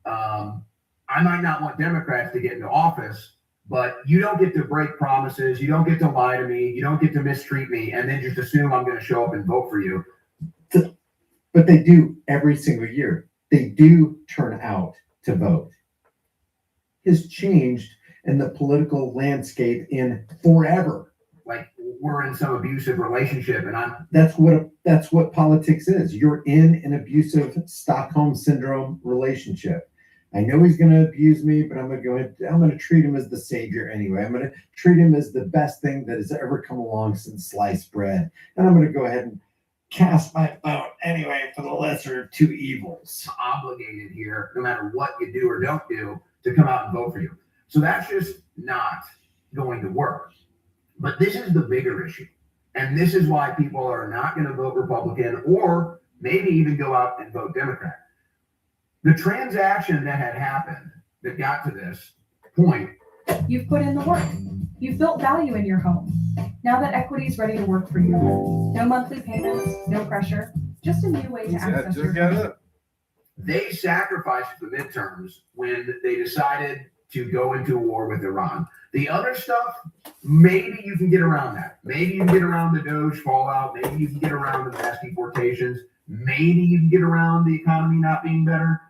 I might not want Democrats to get into office, but you don't get to break promises. You don't get to lie to me. You don't get to mistreat me and then just assume I'm going to show up and vote for you. But they do every single year. They do turn out to vote. Has changed in the political landscape in forever. Like we're in some abusive relationship, and that's what politics is. You're in an abusive Stockholm syndrome relationship. I know he's going to abuse me, but I'm going to treat him as the savior anyway. I'm going to treat him as the best thing that has ever come along since sliced bread, and I'm going to go ahead and cast my vote anyway for the lesser of two evils. Obligated here, no matter what you do or don't do, to come out and vote for you. So that's just not going to work. But this is the bigger issue. And this is why people are not going to vote Republican or maybe even go out and vote Democrat. The transaction that had happened that got to this point. You've put in the work. You've built value in your home. Now that equity is ready to work for you. No monthly payments, no pressure, just a new way to access your home. They sacrificed the midterms when they decided to go into war with Iran. The other stuff, maybe you can get around that. Maybe you can get around the Doge fallout. Maybe you can get around the mass deportations. Maybe you can get around the economy not being better.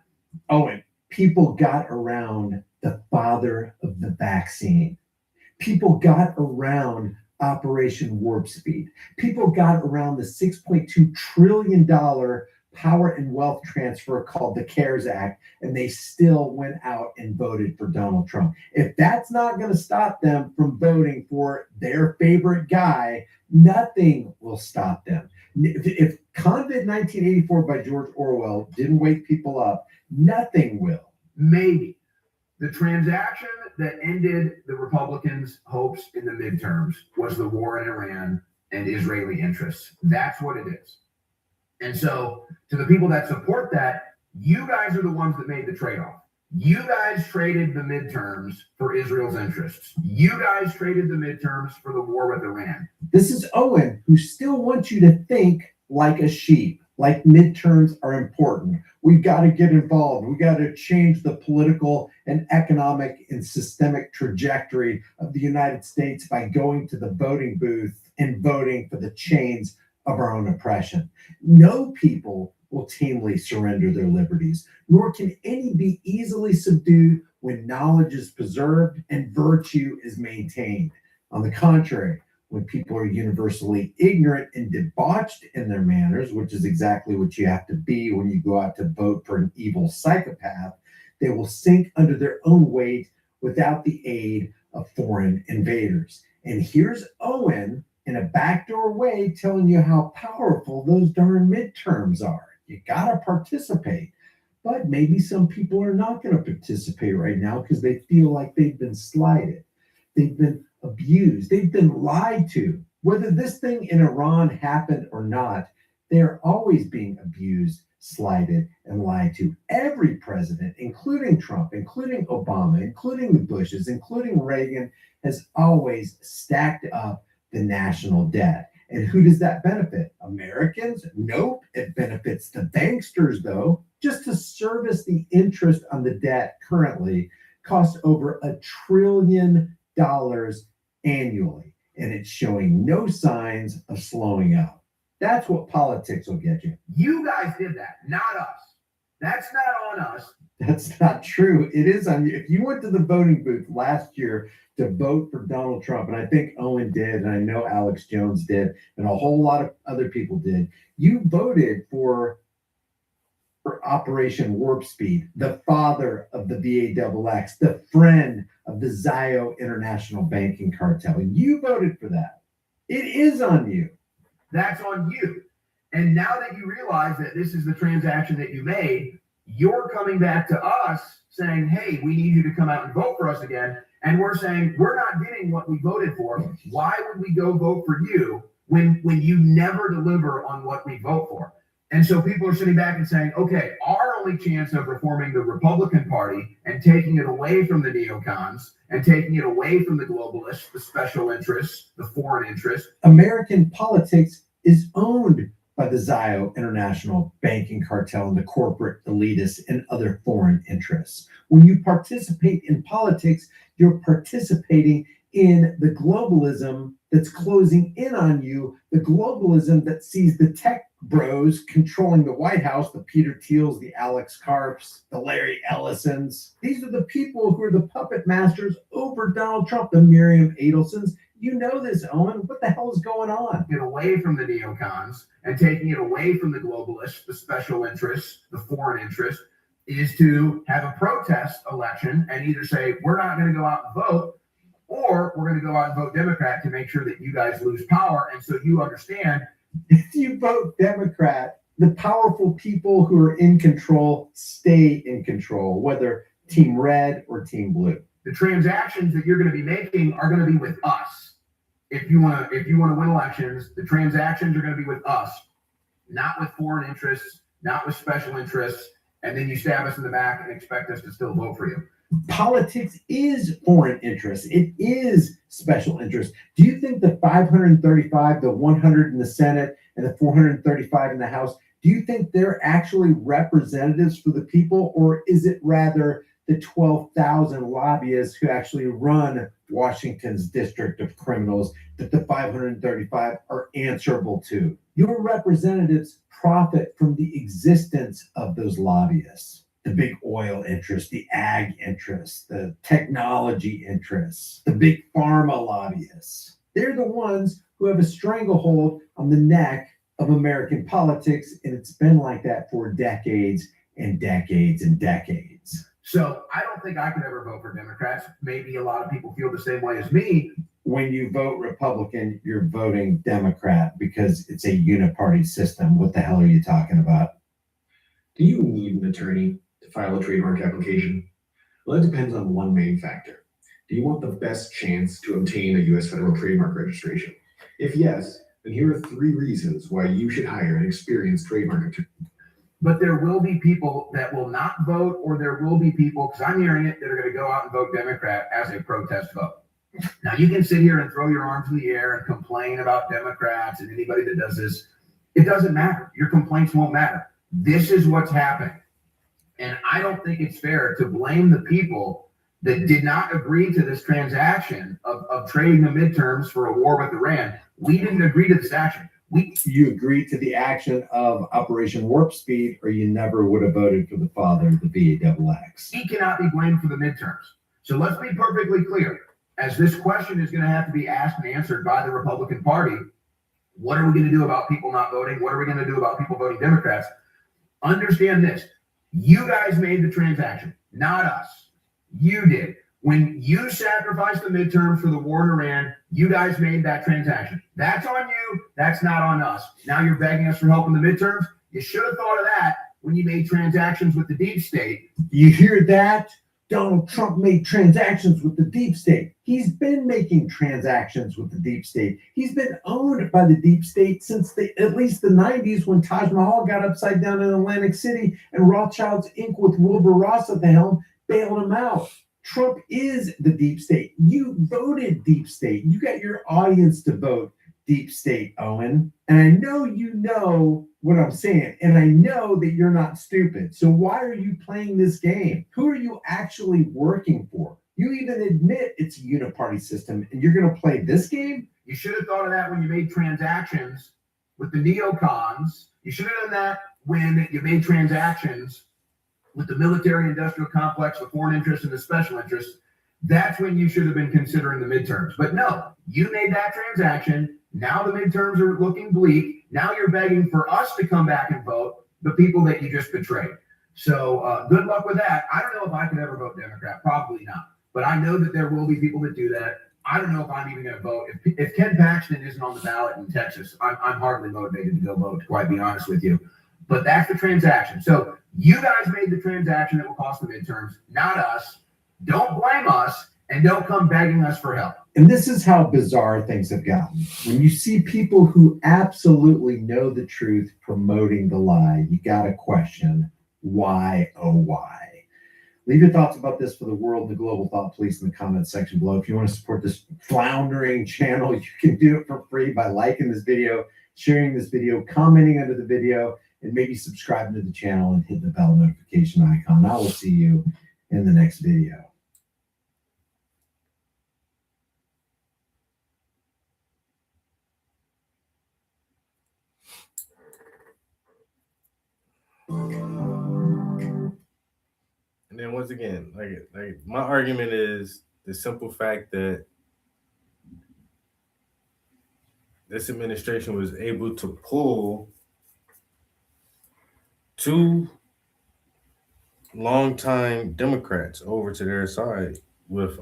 Oh, and people got around the father of the vaccine. People got around Operation Warp Speed. People got around the $6.2 trillion power and wealth transfer called the CARES Act, and they still went out and voted for Donald Trump. If that's not going to stop them from voting for their favorite guy, nothing will stop them. If Convid 1984 by George Orwell didn't wake people up, nothing will. Maybe. The transaction that ended the Republicans' hopes in the midterms was the war in Iran and Israeli interests. That's what it is. And so to the people that support that, you guys are the ones that made the trade-off. You guys traded the midterms for Israel's interests. You guys traded the midterms for the war with Iran. This is Owen, who still wants you to think like a sheep, like midterms are important. We've got to get involved. We've got to change the political and economic and systemic trajectory of the United States by going to the voting booth and voting for the chains of our own oppression. No people will tamely surrender their liberties, nor can any be easily subdued when knowledge is preserved and virtue is maintained. On the contrary, when people are universally ignorant and debauched in their manners, which is exactly what you have to be when you go out to vote for an evil psychopath, they will sink under their own weight without the aid of foreign invaders. And here's Owen in a backdoor way telling you how powerful those darn midterms are. You got to participate. But maybe some people are not going to participate right now because they feel like they've been slighted. They've been abused. They've been lied to. Whether this thing in Iran happened or not, they're always being abused, slighted, and lied to. Every president, including Trump, including Obama, including the Bushes, including Reagan, has always stacked up the national debt. And who does that benefit? Americans? Nope. It benefits the banksters, though. Just to service the interest on the debt currently costs over $1 trillion annually. And it's showing no signs of slowing up. That's what politics will get you. You guys did that, not us. That's not on us. That's not true. It is on you. If you went to the voting booth last year to vote for Donald Trump, and I think Owen did, and I know Alex Jones did, and a whole lot of other people did, you voted for Operation Warp Speed, the father of the VAXX, the friend of the Zio International Banking Cartel. You voted for that. It is on you. That's on you. And now that you realize that this is the transaction that you made, you're coming back to us saying, hey, we need you to come out and vote for us again. And we're saying, we're not getting what we voted for. Why would we go vote for you when you never deliver on what we vote for? And so people are sitting back and saying, okay, our only chance of reforming the Republican Party and taking it away from the neocons and taking it away from the globalists, the special interests, the foreign interests. American politics is owned by the Zio International Banking Cartel and the corporate elitists and other foreign interests. When you participate in politics, you're participating in the globalism that's closing in on you, the globalism that sees the tech bros controlling the White House, the Peter Thiels, the Alex Karps, the Larry Ellisons. These are the people who are the puppet masters over Donald Trump, the Miriam Adelsons. You know this, Owen. What the hell is going on? Get away from the neocons and taking it away from the globalists, the special interests, the foreign interests, is to have a protest election and either say, we're not going to go out and vote, or we're going to go out and vote Democrat to make sure that you guys lose power. And so you understand, if you vote Democrat, the powerful people who are in control stay in control, whether Team Red or Team Blue. The transactions that you're going to be making are going to be with us. If you want to win elections, the transactions are going to be with us, not with foreign interests, not with special interests. And then you stab us in the back and expect us to still vote for you. Politics is foreign interest. It is special interest. Do you think the 535, the 100 in the Senate, and the 435 in the House, do you think they're actually representatives for the people, or is it rather the 12,000 lobbyists who actually run Washington's district of criminals that the 535 are answerable to? Your representatives profit from the existence of those lobbyists. The big oil interests, the ag interests, the technology interests, the big pharma lobbyists. They're the ones who have a stranglehold on the neck of American politics, and it's been like that for decades and decades and decades. So I don't think I could ever vote for Democrats. Maybe a lot of people feel the same way as me. When you vote Republican, you're voting Democrat because it's a uniparty system. What the hell are you talking about? Do you need an attorney to file a trademark application? Well, that depends on one main factor. Do you want the best chance to obtain a U.S. federal trademark registration? If yes, then here are 3 reasons why you should hire an experienced trademark attorney. But there will be people that will not vote, or there will be people, because I'm hearing it, that are going to go out and vote Democrat as a protest vote. Now, you can sit here and throw your arms in the air and complain about Democrats and anybody that does this. It doesn't matter. Your complaints won't matter. This is what's happening. And I don't think it's fair to blame the people that did not agree to this transaction of trading the midterms for a war with Iran. We didn't agree to this action. You agreed to the action of Operation Warp Speed, or you never would have voted for the father of the VAXX. He cannot be blamed for the midterms. So let's be perfectly clear. As this question is going to have to be asked and answered by the Republican Party, what are we going to do about people not voting? What are we going to do about people voting Democrats? Understand this. You guys made the transaction, not us. You did. When you sacrificed the midterms for the war in Iran, you guys made that transaction. That's on you. That's not on us. Now you're begging us for help in the midterms. You should have thought of that when you made transactions with the deep state. You hear that? Donald Trump made transactions with the deep state. He's been making transactions with the deep state. He's been owned by the deep state since at least the 90s, when Taj Mahal got upside down in Atlantic City and Rothschild's Inc. with Wilbur Ross at the helm bailed him out. Trump is the deep state. You voted deep state. You got your audience to vote deep state, Owen. And I know you know what I'm saying. And I know that you're not stupid. So why are you playing this game? Who are you actually working for? You even admit it's a uniparty system, and you're going to play this game? You should have thought of that when you made transactions with the neocons. You should have done that when you made transactions with the military-industrial complex, the foreign interests, and the special interests. That's when you should have been considering the midterms. But no, you made that transaction. Now the midterms are looking bleak. Now you're begging for us to come back and vote the people that you just betrayed. So good luck with that. I don't know if I could ever vote Democrat. Probably not. But I know that there will be people that do that. I don't know if I'm even going to vote. If Ken Paxton isn't on the ballot in Texas, I'm hardly motivated to go vote, to quite be honest with you. But that's the transaction. So you guys made the transaction that will cost the midterms, not us. Don't blame us, and don't come begging us for help. And this is how bizarre things have gotten. When you see people who absolutely know the truth promoting the lie, you got to question why, oh, why. Leave your thoughts about this for the world and the global thought police in the comments section below. If you want to support this floundering channel, you can do it for free by liking this video, sharing this video, commenting under the video, and maybe subscribing to the channel and hit the bell notification icon. I will see you in the next video. And then once again, like my argument is the simple fact that this administration was able to pull two longtime Democrats over to their side with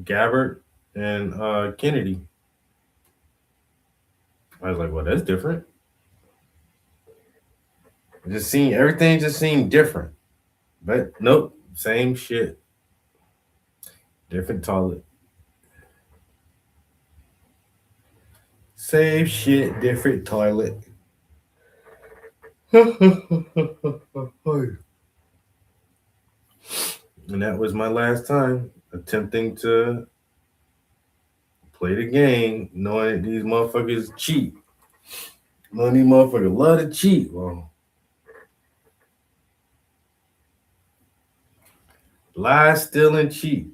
Gabbard and Kennedy. I was like, well, that's different. Everything just seemed different. But nope, same shit. Different toilet. Same shit, different toilet. And that was my last time attempting to play the game, knowing that these motherfuckers cheat. Knowing these motherfuckers love to cheat. Well, lie, steal, and cheat.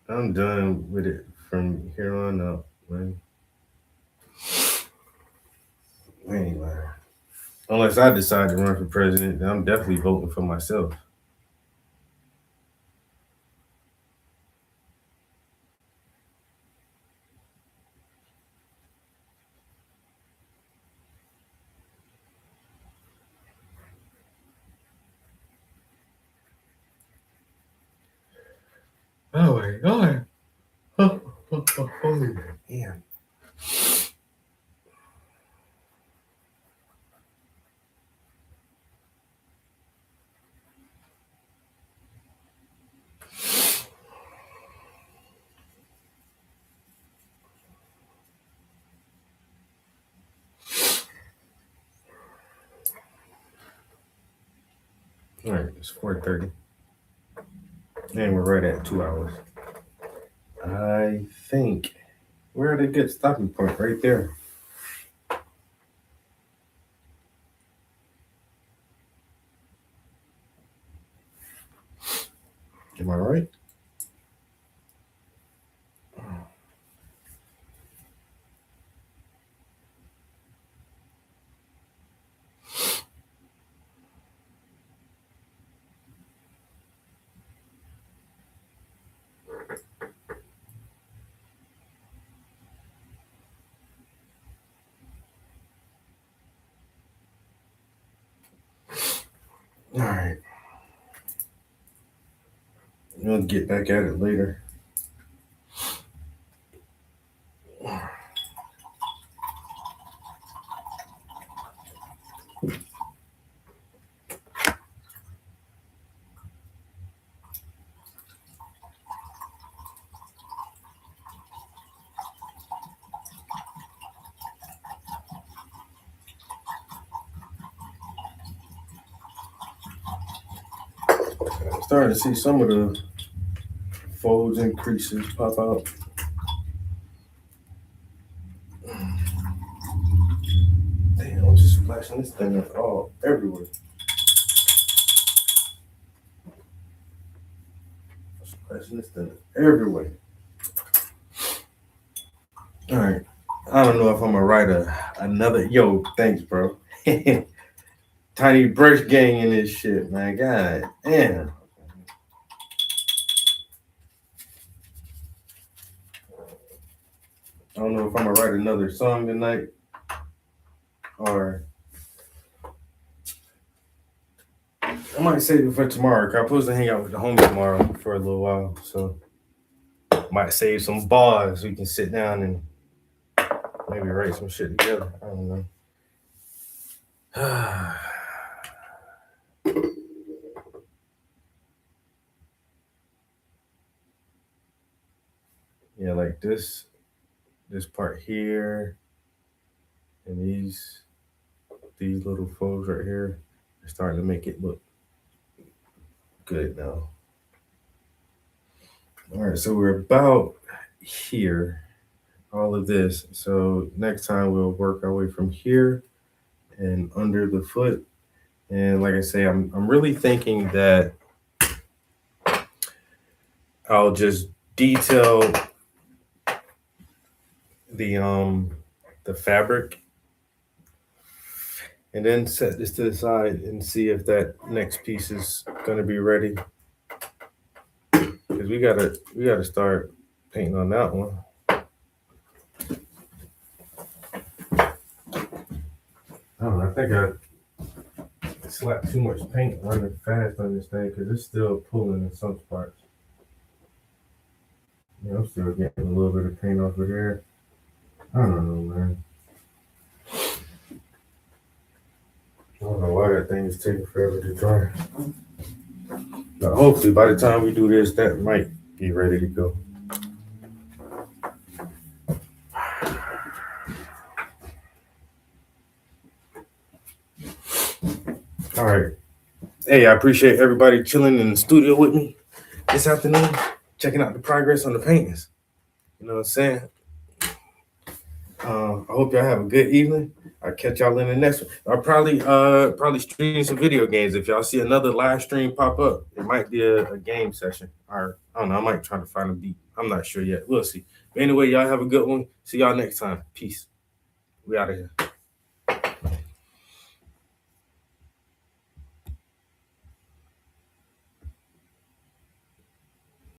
I'm done with it from here on out, man. Anyway, unless I decide to run for president, then I'm definitely voting for myself. Oh my God. Oh, damn. All right, it's 4:30. And we're right at 2 hours. I think we're at a good stopping point right there. Am I right? All right. We'll get back at it later. I'm starting to see some of the folds and creases pop out. Damn, I'm just flashing this thing up all everywhere. Flashing this thing everywhere. All right. I don't know if I'm gonna write another. Yo, thanks, bro. Tiny brush gang in this shit, man. God damn. I don't know if I'm gonna write another song tonight or I might save it for tomorrow. 'Cause I'm supposed to hang out with the homies tomorrow for a little while. So might save some bars. We can sit down and maybe write some shit together. I don't know. Yeah, like this part here and these little folds right here are starting to make it look good now. All right, so we're about here, all of this. So next time we'll work our way from here and under the foot. And like I say, I'm really thinking that I'll just detail the fabric and then set this to the side and see if that next piece is gonna be ready. Because we gotta start painting on that one. I don't know, I think I slapped too much paint running fast on this thing because it's still pulling in some spots. Yeah, I'm still getting a little bit of paint off of here. I don't know, man. I don't know why that thing is taking forever to dry. But hopefully by the time we do this, that might be ready to go. All right. Hey, I appreciate everybody chilling in the studio with me this afternoon, checking out the progress on the paintings. You know what I'm saying? I hope y'all have a good evening. I'll catch y'all in the next one. I'll probably stream some video games. If y'all see another live stream pop up, it might be a game session. Or I don't know, I might try to find a beat. I'm not sure yet. We'll see. But anyway, y'all have a good one. See y'all next time. Peace. We out of here.